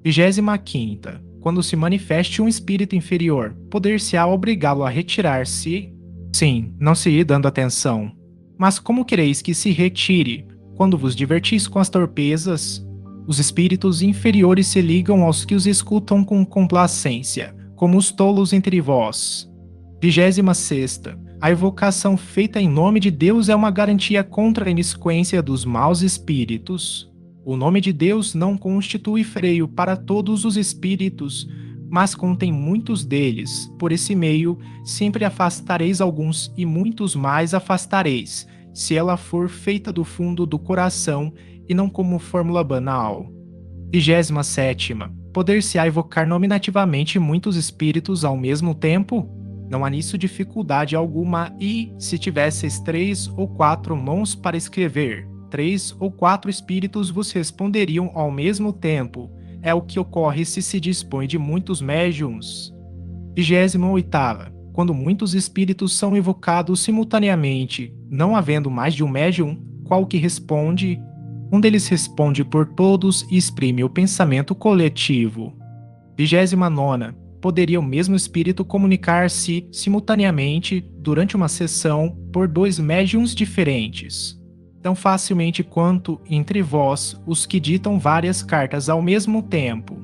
25ª. Quando se manifeste um espírito inferior, poder-se-á obrigá-lo a retirar-se? Sim, não se ir dando atenção. Mas como quereis que se retire, quando vos divertis com as torpezas? Os espíritos inferiores se ligam aos que os escutam com complacência, como os tolos entre vós. 26ª. A evocação feita em nome de Deus é uma garantia contra a inisquência dos maus espíritos. O nome de Deus não constitui freio para todos os espíritos, mas contém muitos deles. Por esse meio, sempre afastareis alguns e muitos mais afastareis, se ela for feita do fundo do coração e não como fórmula banal. 27ª. Poder-se-á evocar nominativamente muitos espíritos ao mesmo tempo? Não há nisso dificuldade alguma e, se tivesseis 3 ou 4 mãos para escrever, 3 ou 4 espíritos vos responderiam ao mesmo tempo. É o que ocorre se dispõe de muitos médiuns. 28ª. Quando muitos espíritos são evocados simultaneamente, não havendo mais de um médium, qual que responde? Um deles responde por todos e exprime o pensamento coletivo. 29ª. Poderia o mesmo espírito comunicar-se simultaneamente, durante uma sessão, por 2 médiuns diferentes, tão facilmente quanto entre vós os que ditam várias cartas ao mesmo tempo.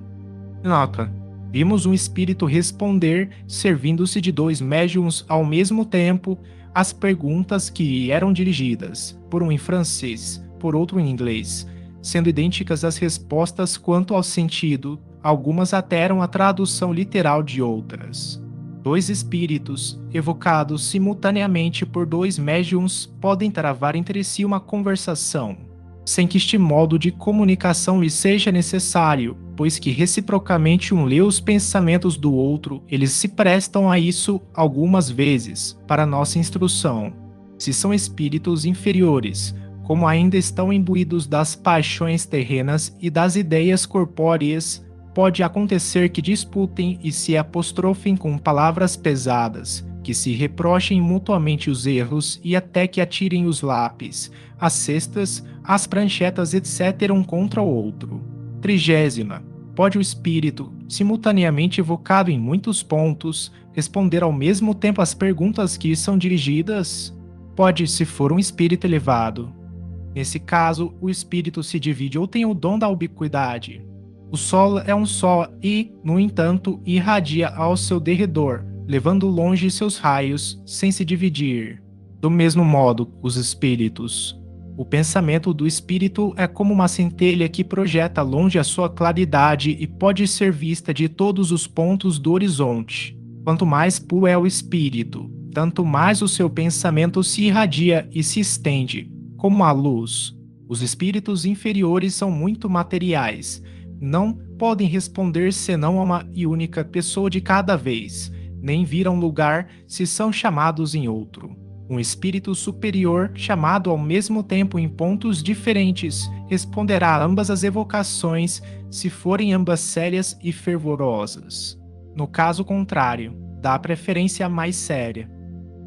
Nota: vimos um espírito responder, servindo-se de 2 médiuns ao mesmo tempo, as perguntas que lhe eram dirigidas, por um em francês, por outro em inglês, sendo idênticas as respostas quanto ao sentido. Algumas até eram a tradução literal de outras. 2 espíritos, evocados simultaneamente por 2 médiuns, podem travar entre si uma conversação, sem que este modo de comunicação lhe seja necessário, pois que reciprocamente um lê os pensamentos do outro, eles se prestam a isso algumas vezes, para nossa instrução. Se são espíritos inferiores, como ainda estão imbuídos das paixões terrenas e das ideias corpóreas, pode acontecer que disputem e se apostrofem com palavras pesadas, que se reprochem mutuamente os erros e até que atirem os lápis, as cestas, as pranchetas, etc. um contra o outro. 30ª. Pode o espírito, simultaneamente evocado em muitos pontos, responder ao mesmo tempo às perguntas que são dirigidas? Pode, se for um espírito elevado. Nesse caso, o espírito se divide ou tem o dom da ubiquidade. O Sol é um só e, no entanto, irradia ao seu derredor, levando longe seus raios, sem se dividir. Do mesmo modo, os espíritos. O pensamento do espírito é como uma centelha que projeta longe a sua claridade e pode ser vista de todos os pontos do horizonte. Quanto mais puro é o espírito, tanto mais o seu pensamento se irradia e se estende, como a luz. Os espíritos inferiores são muito materiais. Não podem responder senão a uma e única pessoa de cada vez, nem vir a um lugar se são chamados em outro. Um espírito superior, chamado ao mesmo tempo em pontos diferentes, responderá a ambas as evocações, se forem ambas sérias e fervorosas. No caso contrário, dá preferência à mais séria.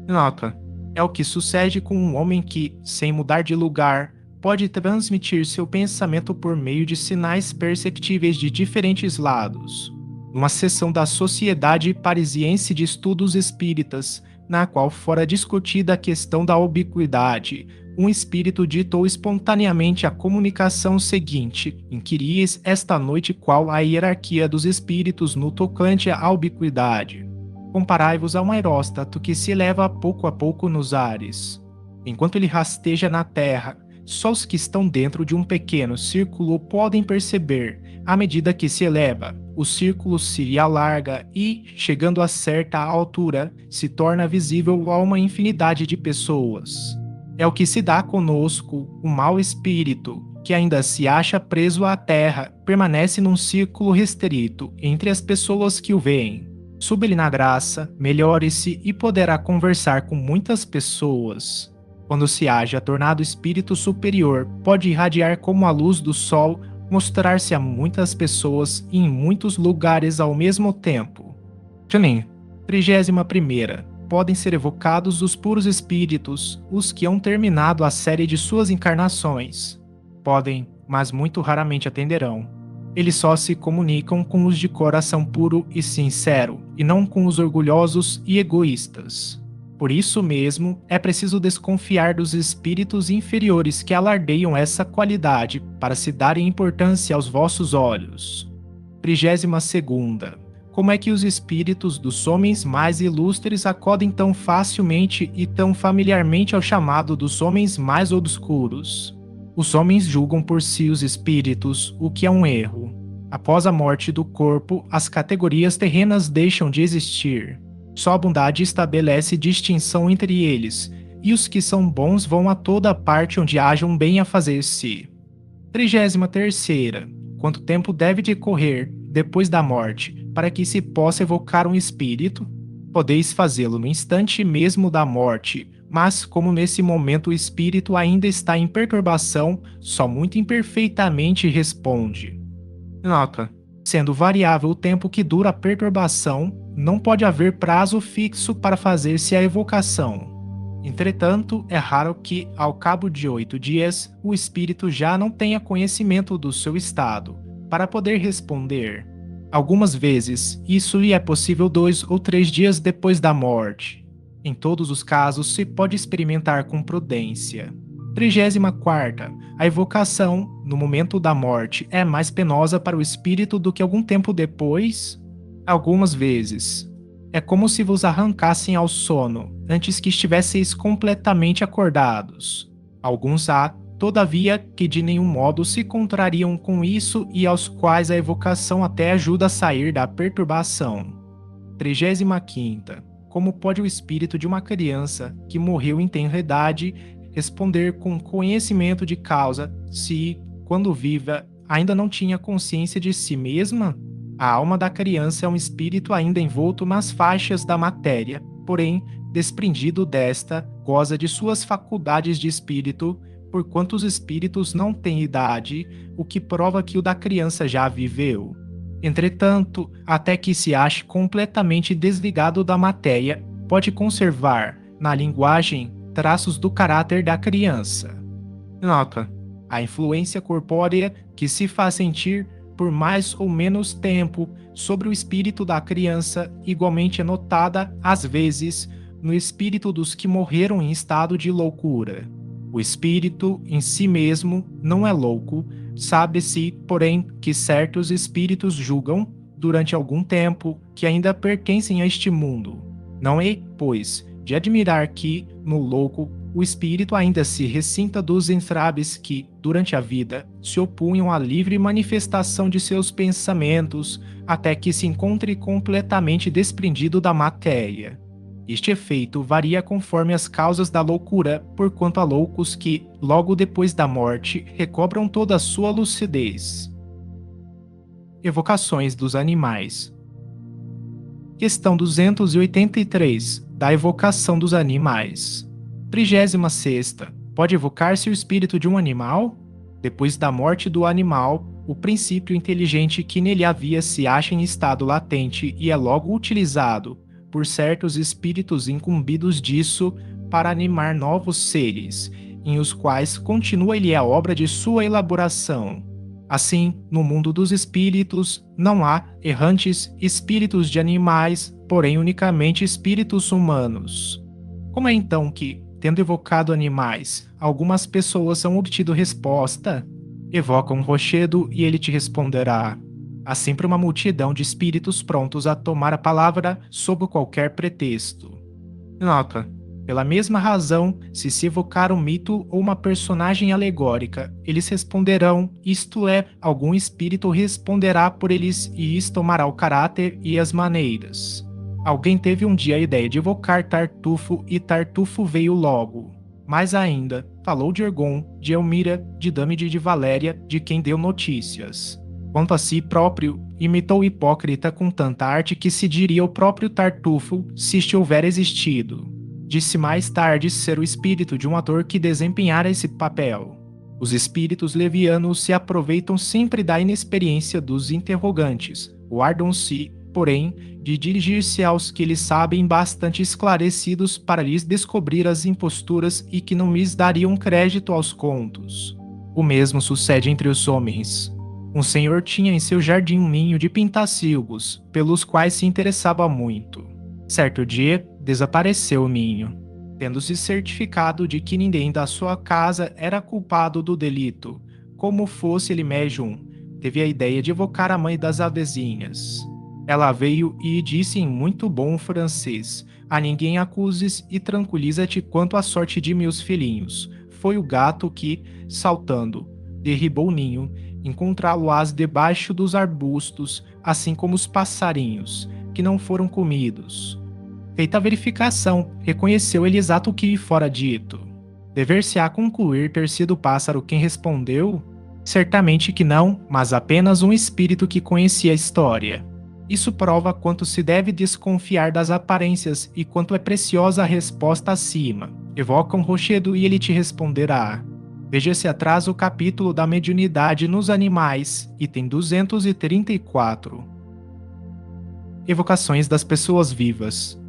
Nota: é o que sucede com um homem que, sem mudar de lugar, pode transmitir seu pensamento por meio de sinais perceptíveis de diferentes lados. Numa sessão da Sociedade Parisiense de Estudos Espíritas, na qual fora discutida a questão da ubiquidade, um espírito ditou espontaneamente a comunicação seguinte: inquiries esta noite qual a hierarquia dos espíritos no tocante à ubiquidade. Comparai-vos a um aeróstato que se eleva pouco a pouco nos ares. Enquanto ele rasteja na terra, só os que estão dentro de um pequeno círculo podem perceber. À medida que se eleva, o círculo se alarga e, chegando a certa altura, se torna visível a uma infinidade de pessoas. É o que se dá conosco, o mau espírito, que ainda se acha preso à terra, permanece num círculo restrito entre as pessoas que o veem. Suba-lhe na graça, melhore-se e poderá conversar com muitas pessoas. Quando se haja tornado espírito superior, pode irradiar como a luz do sol, mostrar-se a muitas pessoas e em muitos lugares ao mesmo tempo. Tchanin. 31ª. Podem ser evocados os puros espíritos, os que hão terminado a série de suas encarnações. Podem, mas muito raramente atenderão. Eles só se comunicam com os de coração puro e sincero, e não com os orgulhosos e egoístas. Por isso mesmo, é preciso desconfiar dos espíritos inferiores que alardeiam essa qualidade para se darem importância aos vossos olhos. 32ª. Como é que os espíritos dos homens mais ilustres acodem tão facilmente e tão familiarmente ao chamado dos homens mais obscuros? Os homens julgam por si os espíritos, o que é um erro. Após a morte do corpo, as categorias terrenas deixam de existir. Só a bondade estabelece distinção entre eles, e os que são bons vão a toda parte onde haja um bem a fazer-se. 33ª. Quanto tempo deve decorrer, depois da morte, para que se possa evocar um espírito? Podeis fazê-lo no instante mesmo da morte, mas como nesse momento o espírito ainda está em perturbação, só muito imperfeitamente responde. Nota: sendo variável o tempo que dura a perturbação, não pode haver prazo fixo para fazer-se a evocação. Entretanto, é raro que, ao cabo de 8 dias, o espírito já não tenha conhecimento do seu estado, para poder responder. Algumas vezes, isso lhe é possível 2 ou 3 dias depois da morte. Em todos os casos, se pode experimentar com prudência. 34ª. A evocação, no momento da morte, é mais penosa para o espírito do que algum tempo depois? Algumas vezes. É como se vos arrancassem ao sono, antes que estivesseis completamente acordados. Alguns há, todavia, que de nenhum modo se contrariam com isso e aos quais a evocação até ajuda a sair da perturbação. 35ª. Como pode o espírito de uma criança, que morreu em tenra idade, responder com conhecimento de causa, se, quando viva, ainda não tinha consciência de si mesma? A alma da criança é um espírito ainda envolto nas faixas da matéria, porém, desprendido desta, goza de suas faculdades de espírito, porquanto os espíritos não têm idade, o que prova que o da criança já viveu. Entretanto, até que se ache completamente desligado da matéria, pode conservar, na linguagem, traços do caráter da criança. Nota: a influência corpórea que se faz sentir por mais ou menos tempo sobre o espírito da criança igualmente é notada, às vezes, no espírito dos que morreram em estado de loucura. O espírito, em si mesmo, não é louco, sabe-se, porém, que certos espíritos julgam, durante algum tempo, que ainda pertencem a este mundo. Não é, pois, de admirar que, no louco, o espírito ainda se ressinta dos entraves que, durante a vida, se opunham à livre manifestação de seus pensamentos, até que se encontre completamente desprendido da matéria. Este efeito varia conforme as causas da loucura, porquanto há loucos que, logo depois da morte, recobram toda a sua lucidez. Evocações dos animais. Questão 283. Da evocação dos animais. 36ª. Pode evocar-se o espírito de um animal? Depois da morte do animal, o princípio inteligente que nele havia se acha em estado latente e é logo utilizado por certos espíritos incumbidos disso para animar novos seres, em os quais continua-lhe a obra de sua elaboração. Assim, no mundo dos espíritos, não há errantes espíritos de animais, porém unicamente espíritos humanos. Como é então que, tendo evocado animais, algumas pessoas são obtido resposta? Evoca um rochedo e ele te responderá. Há sempre uma multidão de espíritos prontos a tomar a palavra sob qualquer pretexto. Nota: pela mesma razão, se evocar um mito ou uma personagem alegórica, eles responderão, isto é, algum espírito responderá por eles e isto tomará o caráter e as maneiras. Alguém teve um dia a ideia de evocar Tartufo e Tartufo veio logo. Mais ainda, falou de Ergon, de Elmira, de Dâmide e de Valéria, de quem deu notícias. Quanto a si próprio, imitou o hipócrita com tanta arte que se diria o próprio Tartufo se este houver existido. disse mais tarde ser o espírito de um ator que desempenhara esse papel. Os espíritos levianos se aproveitam sempre da inexperiência dos interrogantes, guardam-se, porém, de dirigir-se aos que lhes sabem bastante esclarecidos para lhes descobrir as imposturas e que não lhes dariam crédito aos contos. O mesmo sucede entre os homens. Um senhor tinha em seu jardim um ninho de pintacilgos, pelos quais se interessava muito. Certo dia, desapareceu o ninho. Tendo-se certificado de que ninguém da sua casa era culpado do delito, como fosse ele médium, teve a ideia de evocar a mãe das avezinhas. Ela veio e disse em muito bom francês: "A ninguém acuses e tranquiliza-te quanto à sorte de meus filhinhos." Foi o gato que, saltando, derribou o ninho, encontrá-lo-ás debaixo dos arbustos, assim como os passarinhos, que não foram comidos. Feita a verificação, reconheceu ele exato o que lhe fora dito. Dever-se-á concluir ter sido o pássaro quem respondeu? Certamente que não, mas apenas um espírito que conhecia a história. Isso prova quanto se deve desconfiar das aparências e quanto é preciosa a resposta acima. Evoca um rochedo e ele te responderá. Veja-se atrás o capítulo da mediunidade nos animais, item 234. Evocações das pessoas vivas.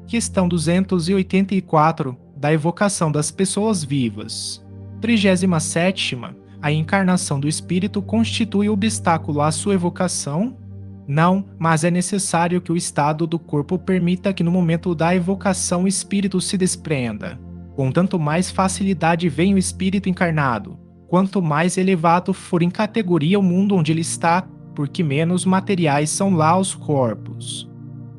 Questão 284, da evocação das pessoas vivas. 37ª. A encarnação do espírito constitui obstáculo à sua evocação? Não, mas é necessário que o estado do corpo permita que no momento da evocação o espírito se desprenda. Com tanto mais facilidade vem o espírito encarnado, quanto mais elevado for em categoria o mundo onde ele está, porque menos materiais são lá os corpos.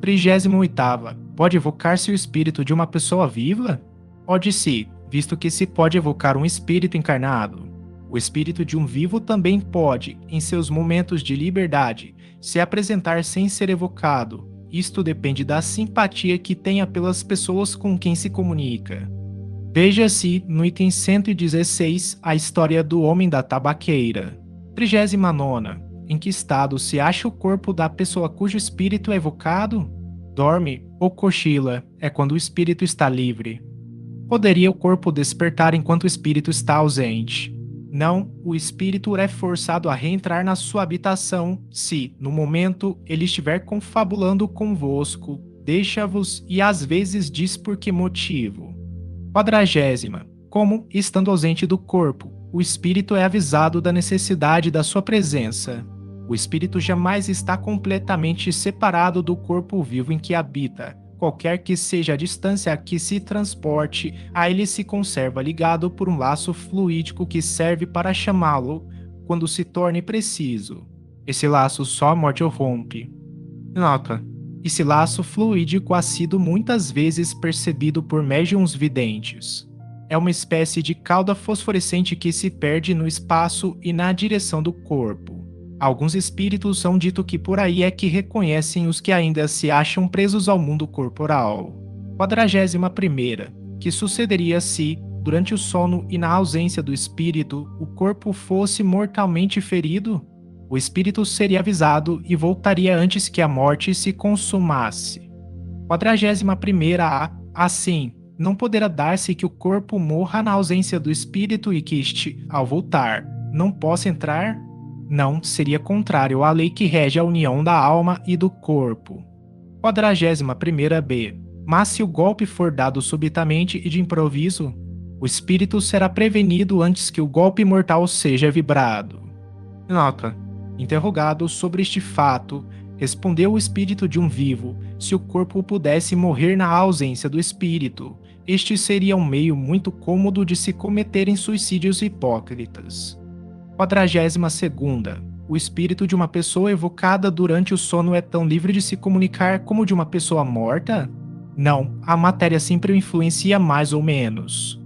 38ª. Pode evocar-se o espírito de uma pessoa viva? Pode-se, visto que se pode evocar um espírito encarnado. O espírito de um vivo também pode, em seus momentos de liberdade, se apresentar sem ser evocado. Isto depende da simpatia que tenha pelas pessoas com quem se comunica. Veja-se, no item 116, a história do homem da tabaqueira. 39ª. Em que estado se acha o corpo da pessoa cujo espírito é evocado? Dorme ou cochila, é quando o espírito está livre. Poderia o corpo despertar enquanto o espírito está ausente? Não, o espírito é forçado a reentrar na sua habitação se, no momento, ele estiver confabulando convosco, deixa-vos e às vezes diz por que motivo. 40ª. Como, estando ausente do corpo, o espírito é avisado da necessidade da sua presença. O espírito jamais está completamente separado do corpo vivo em que habita. Qualquer que seja a distância a que se transporte, a ele se conserva ligado por um laço fluídico que serve para chamá-lo quando se torne preciso. Esse laço só a morte o rompe. Nota: esse laço fluídico ha sido muitas vezes percebido por médiuns videntes. É uma espécie de cauda fosforescente que se perde no espaço e na direção do corpo. Alguns espíritos são dito que por aí é que reconhecem os que ainda se acham presos ao mundo corporal. 41ª. Que sucederia se, durante o sono e na ausência do espírito, o corpo fosse mortalmente ferido? O espírito seria avisado e voltaria antes que a morte se consumasse. 41ª. Assim, não poderá dar-se que o corpo morra na ausência do espírito e que este, ao voltar, não possa entrar? Não, seria contrário à lei que rege a união da alma e do corpo. 41ª. Mas se o golpe for dado subitamente e de improviso, o espírito será prevenido antes que o golpe mortal seja vibrado. Nota: interrogado sobre este fato, respondeu o espírito de um vivo: se o corpo pudesse morrer na ausência do espírito, este seria um meio muito cômodo de se cometerem suicídios hipócritas. 42ª. O espírito de uma pessoa evocada durante o sono é tão livre de se comunicar como o de uma pessoa morta? Não, a matéria sempre o influencia mais ou menos.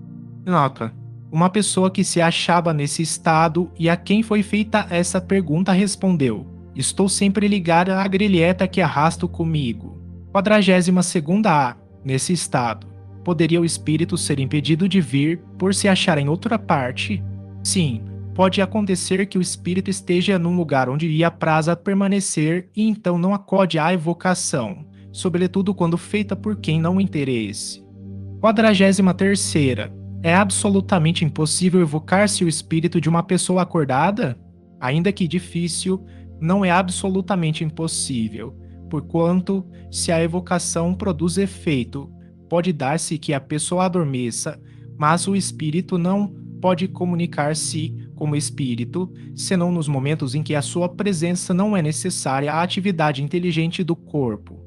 Nota: uma pessoa que se achava nesse estado e a quem foi feita essa pergunta respondeu: estou sempre ligada à grilheta que arrasto comigo. 42ª. Nesse estado, poderia o espírito ser impedido de vir por se achar em outra parte? Sim. Pode acontecer que o espírito esteja num lugar onde lhe apraz permanecer e então não acode à evocação. sobretudo quando feita por quem não interesse. 43ª. É absolutamente impossível evocar-se o espírito de uma pessoa acordada? Ainda que difícil, não é absolutamente impossível, porquanto, se a evocação produz efeito, pode dar-se que a pessoa adormeça, mas o espírito não pode comunicar-se como espírito, senão nos momentos em que a sua presença não é necessária à atividade inteligente do corpo.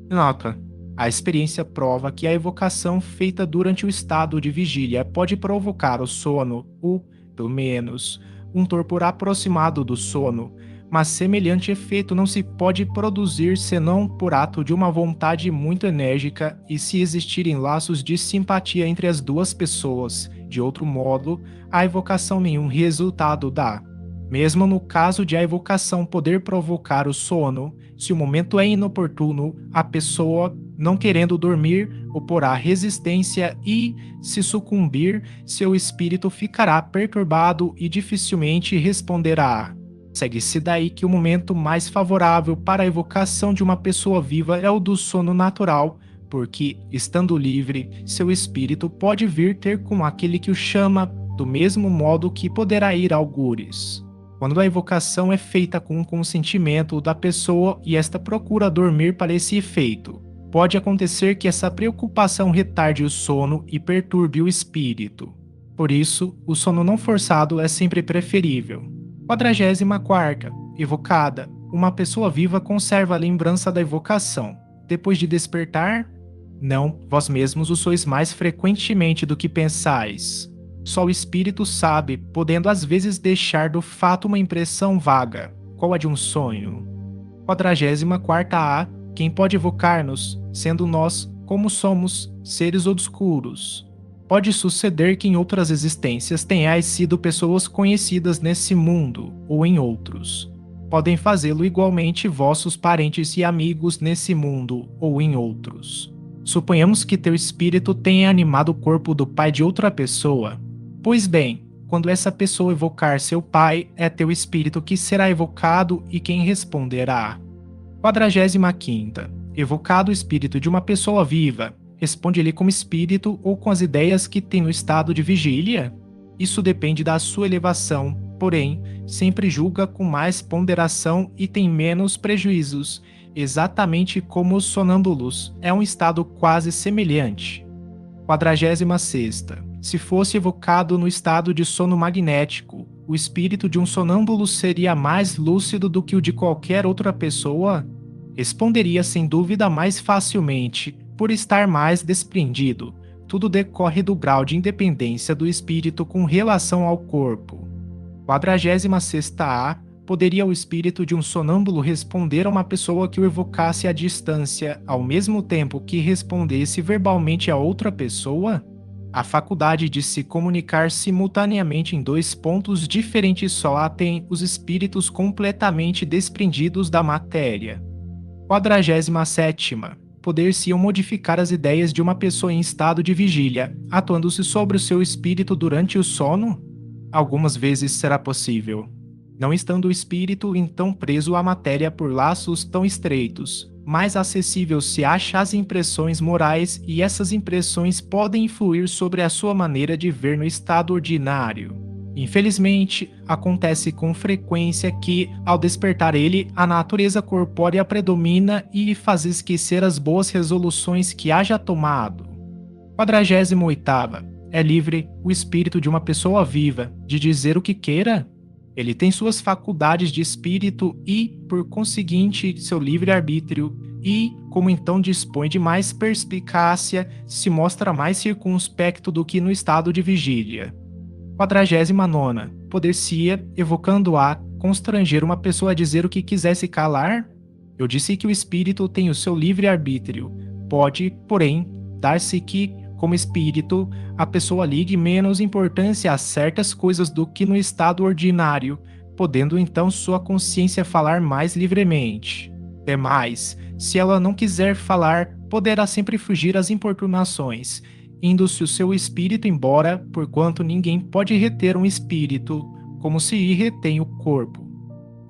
Nota: a experiência prova que a evocação feita durante o estado de vigília pode provocar o sono, ou, pelo menos, um torpor aproximado do sono, mas semelhante efeito não se pode produzir senão por ato de uma vontade muito enérgica e se existirem laços de simpatia entre as duas pessoas. De outro modo, a evocação nenhum resultado dá. Mesmo no caso de a evocação poder provocar o sono, se o momento é inoportuno, a pessoa, não querendo dormir, oporá resistência e, se sucumbir, seu espírito ficará perturbado e dificilmente responderá. Segue-se daí que o momento mais favorável para a evocação de uma pessoa viva é o do sono natural, porque, estando livre, seu espírito pode vir ter com aquele que o chama, do mesmo modo que poderá ir a algures. Quando a evocação é feita com o consentimento da pessoa e esta procura dormir para esse efeito, pode acontecer que essa preocupação retarde o sono e perturbe o espírito. Por isso, o sono não forçado é sempre preferível. 44ª. Evocada. Uma pessoa viva conserva a lembrança da evocação. Depois de despertar? Não, vós mesmos o sois mais frequentemente do que pensais. Só o espírito sabe, podendo às vezes deixar do fato uma impressão vaga, qual a de um sonho. 44ª. Quem pode evocar-nos, sendo nós, como somos, seres obscuros? Pode suceder que em outras existências tenhais sido pessoas conhecidas nesse mundo, ou em outros. Podem fazê-lo igualmente vossos parentes e amigos nesse mundo, ou em outros. Suponhamos que teu espírito tenha animado o corpo do pai de outra pessoa. Pois bem, quando essa pessoa evocar seu pai, é teu espírito que será evocado e quem responderá. 45ª. Evocado o espírito de uma pessoa viva, responde-lhe como espírito ou com as ideias que tem no estado de vigília? Isso depende da sua elevação, porém, sempre julga com mais ponderação e tem menos prejuízos, exatamente como os sonâmbulos, é um estado quase semelhante. 46ª. Se fosse evocado no estado de sono magnético, o espírito de um sonâmbulo seria mais lúcido do que o de qualquer outra pessoa? Responderia sem dúvida mais facilmente, por estar mais desprendido. Tudo decorre do grau de independência do espírito com relação ao corpo. 46ª. Poderia o espírito de um sonâmbulo responder a uma pessoa que o evocasse à distância, ao mesmo tempo que respondesse verbalmente a outra pessoa? A faculdade de se comunicar simultaneamente em dois pontos diferentes só a têm os espíritos completamente desprendidos da matéria. 47ª. Poder-se-iam modificar as ideias de uma pessoa em estado de vigília, atuando-se sobre o seu espírito durante o sono? Algumas vezes será possível. Não estando o espírito então preso à matéria por laços tão estreitos, mais acessível se acha às impressões morais e essas impressões podem influir sobre a sua maneira de ver no estado ordinário. Infelizmente, acontece com frequência que, ao despertar ele, a natureza corpórea predomina e faz esquecer as boas resoluções que haja tomado. 48ª. É livre o espírito de uma pessoa viva de dizer o que queira? Ele tem suas faculdades de espírito e, por conseguinte, seu livre-arbítrio, e, como então dispõe de mais perspicácia, se mostra mais circunspecto do que no estado de vigília. 49ª. Poder-se-ia, evocando-a, constranger uma pessoa a dizer o que quisesse calar? Eu disse que o espírito tem o seu livre-arbítrio. Pode, porém, dar-se que, como espírito, a pessoa ligue menos importância a certas coisas do que no estado ordinário, podendo então sua consciência falar mais livremente. Demais, se ela não quiser falar, poderá sempre fugir às importunações, indo-se o seu espírito embora, porquanto ninguém pode reter um espírito, como se retém o corpo.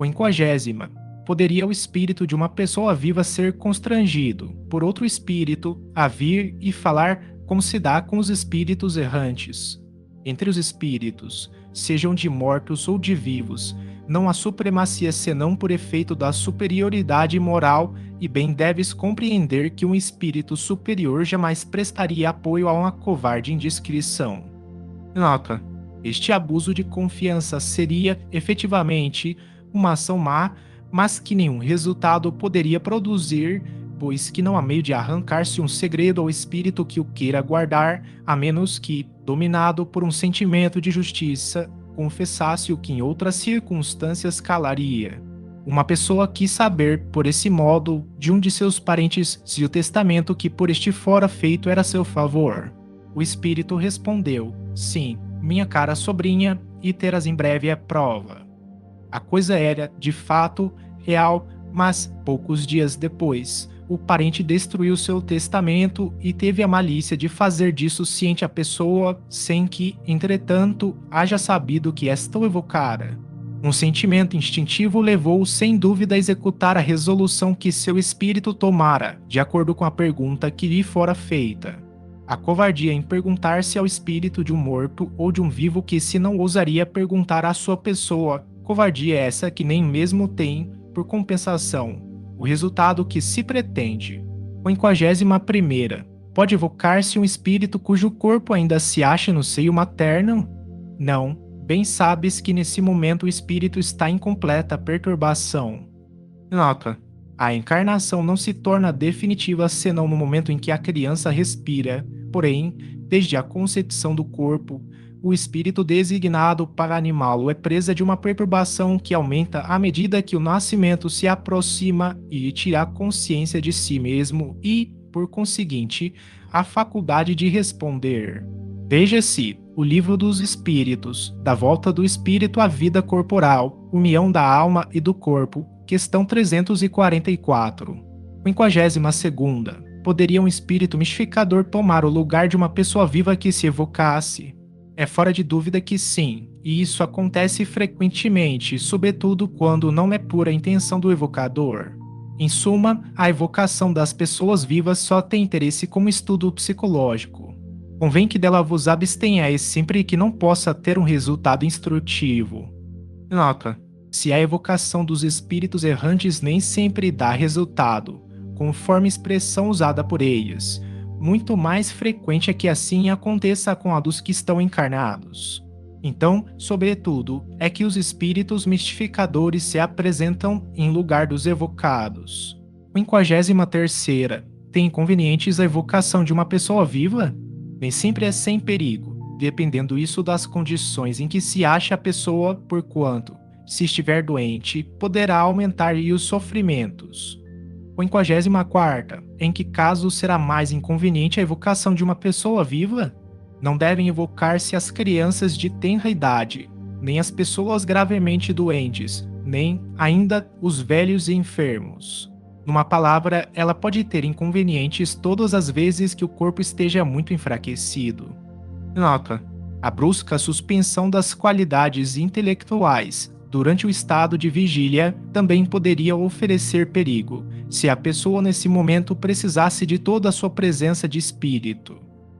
50ª. poderia o espírito de uma pessoa viva ser constrangido por outro espírito a vir e falar como se dá com os espíritos errantes. Entre os espíritos, sejam de mortos ou de vivos, não há supremacia senão por efeito da superioridade moral, e bem deves compreender que um espírito superior jamais prestaria apoio a uma covarde indiscrição. Nota: este abuso de confiança seria, efetivamente, uma ação má, mas que nenhum resultado poderia produzir, pois que não há meio de arrancar-se um segredo ao espírito que o queira guardar, a menos que, dominado por um sentimento de justiça, confessasse o que em outras circunstâncias calaria. Uma pessoa quis saber, por esse modo, de um de seus parentes se o testamento que por este fora feito era a seu favor. O espírito respondeu: sim, minha cara sobrinha, e terás em breve a prova. A coisa era, de fato, real, mas, poucos dias depois, o parente destruiu seu testamento e teve a malícia de fazer disso ciente a pessoa, sem que, entretanto, haja sabido que esta o evocara. Um sentimento instintivo levou-o sem dúvida a executar a resolução que seu espírito tomara, de acordo com a pergunta que lhe fora feita. A covardia em perguntar-se ao espírito de um morto ou de um vivo que se não ousaria perguntar à sua pessoa, covardia essa que nem mesmo tem, por compensação, o resultado que se pretende. 51ª. Pode evocar-se um espírito cujo corpo ainda se acha no seio materno? Não, bem sabes que nesse momento o espírito está em completa perturbação. Nota: a encarnação não se torna definitiva senão no momento em que a criança respira, porém, desde a concepção do corpo, o espírito designado para animá-lo é presa de uma perturbação que aumenta à medida que o nascimento se aproxima e tira a consciência de si mesmo e, por conseguinte, a faculdade de responder. Veja-se o Livro dos Espíritos, da volta do espírito à vida corporal, união da alma e do corpo, questão 344. 52ª. Poderia um espírito mistificador tomar o lugar de uma pessoa viva que se evocasse? É fora de dúvida que sim, e isso acontece frequentemente, sobretudo quando não é pura a intenção do evocador. Em suma, a evocação das pessoas vivas só tem interesse como estudo psicológico. Convém que dela vos abstenhais sempre que não possa ter um resultado instrutivo. Nota: se a evocação dos espíritos errantes nem sempre dá resultado, conforme expressão usada por eles, muito mais frequente é que assim aconteça com a dos que estão encarnados. Então, sobretudo, é que os espíritos mistificadores se apresentam em lugar dos evocados. 53ª. Tem inconvenientes a evocação de uma pessoa viva? Nem sempre é sem perigo, dependendo isso das condições em que se acha a pessoa, porquanto, se estiver doente, poderá aumentar-lhe os sofrimentos. 54ª. Em que caso será mais inconveniente a evocação de uma pessoa viva? Não devem evocar-se as crianças de tenra idade, nem as pessoas gravemente doentes, nem, ainda, os velhos e enfermos. Numa palavra, ela pode ter inconvenientes todas as vezes que o corpo esteja muito enfraquecido. Nota: a brusca suspensão das qualidades intelectuais durante o estado de vigília também poderia oferecer perigo, se a pessoa nesse momento precisasse de toda a sua presença de espírito.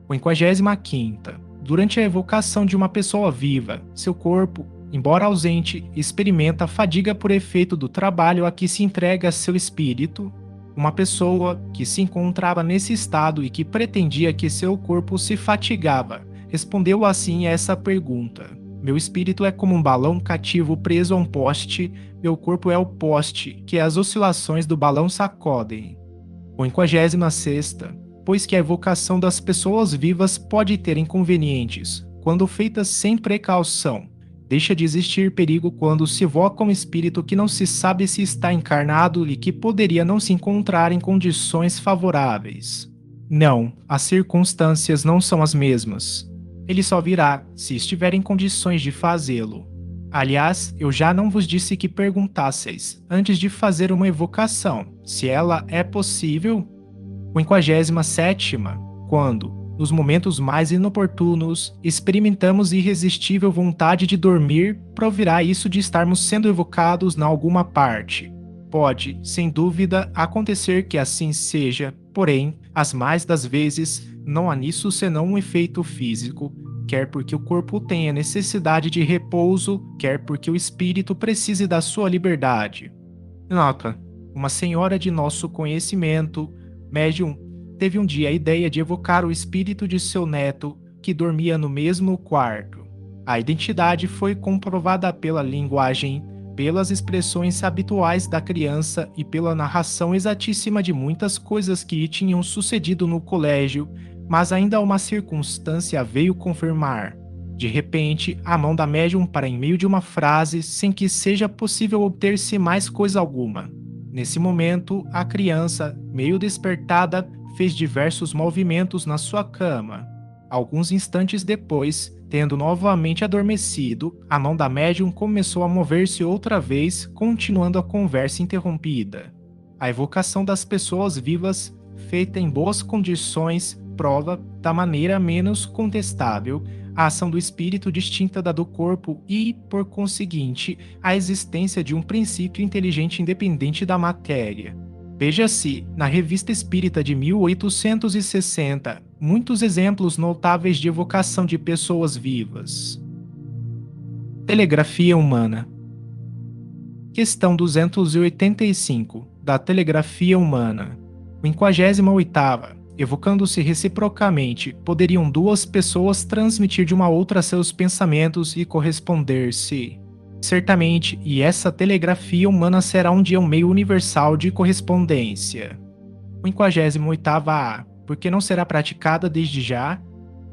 55ª. Durante a evocação de uma pessoa viva, seu corpo, embora ausente, experimenta fadiga por efeito do trabalho a que se entrega seu espírito. Uma pessoa que se encontrava nesse estado e que pretendia que seu corpo se fatigava, respondeu assim a essa pergunta: meu espírito é como um balão cativo preso a um poste, meu corpo é o poste, que as oscilações do balão sacodem. 56ª. Pois que a evocação das pessoas vivas pode ter inconvenientes, quando feita sem precaução, deixa de existir perigo quando se evoca um espírito que não se sabe se está encarnado e que poderia não se encontrar em condições favoráveis. Não, as circunstâncias não são as mesmas. Ele só virá se estiver em condições de fazê-lo. Aliás, eu já não vos disse que perguntasseis, antes de fazer uma evocação, se ela é possível? 57ª. Quando, nos momentos mais inoportunos, experimentamos irresistível vontade de dormir, provirá isso de estarmos sendo evocados na alguma parte. Pode, sem dúvida, acontecer que assim seja, porém, as mais das vezes, não há nisso senão um efeito físico, quer porque o corpo tenha necessidade de repouso, quer porque o espírito precise da sua liberdade. Nota: uma senhora de nosso conhecimento, médium, teve um dia a ideia de evocar o espírito de seu neto, que dormia no mesmo quarto. A identidade foi comprovada pela linguagem, pelas expressões habituais da criança e pela narração exatíssima de muitas coisas que lhe tinham sucedido no colégio, mas ainda uma circunstância veio confirmar. De repente, a mão da médium para em meio de uma frase sem que seja possível obter-se mais coisa alguma. Nesse momento, a criança, meio despertada, fez diversos movimentos na sua cama. Alguns instantes depois, tendo novamente adormecido, a mão da médium começou a mover-se outra vez, continuando a conversa interrompida. A evocação das pessoas vivas, feita em boas condições, prova, da maneira menos contestável, a ação do espírito distinta da do corpo e, por conseguinte, a existência de um princípio inteligente independente da matéria. Veja-se, na Revista Espírita de 1860, muitos exemplos notáveis de evocação de pessoas vivas. Telegrafia humana. Questão 285, da telegrafia humana. 58ª. Evocando-se reciprocamente, poderiam duas pessoas transmitir de uma outra seus pensamentos e corresponder-se. Certamente, e essa telegrafia humana será um dia um meio universal de correspondência. 58ª. Porque não será praticada desde já?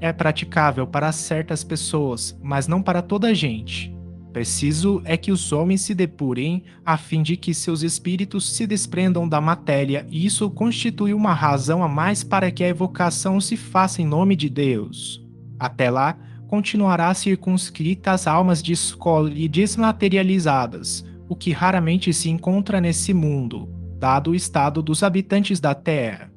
É praticável para certas pessoas, mas não para toda a gente. Preciso é que os homens se depurem, a fim de que seus espíritos se desprendam da matéria, e isso constitui uma razão a mais para que a evocação se faça em nome de Deus. Até lá, continuará circunscrita às almas de escola e desmaterializadas, o que raramente se encontra nesse mundo, dado o estado dos habitantes da Terra.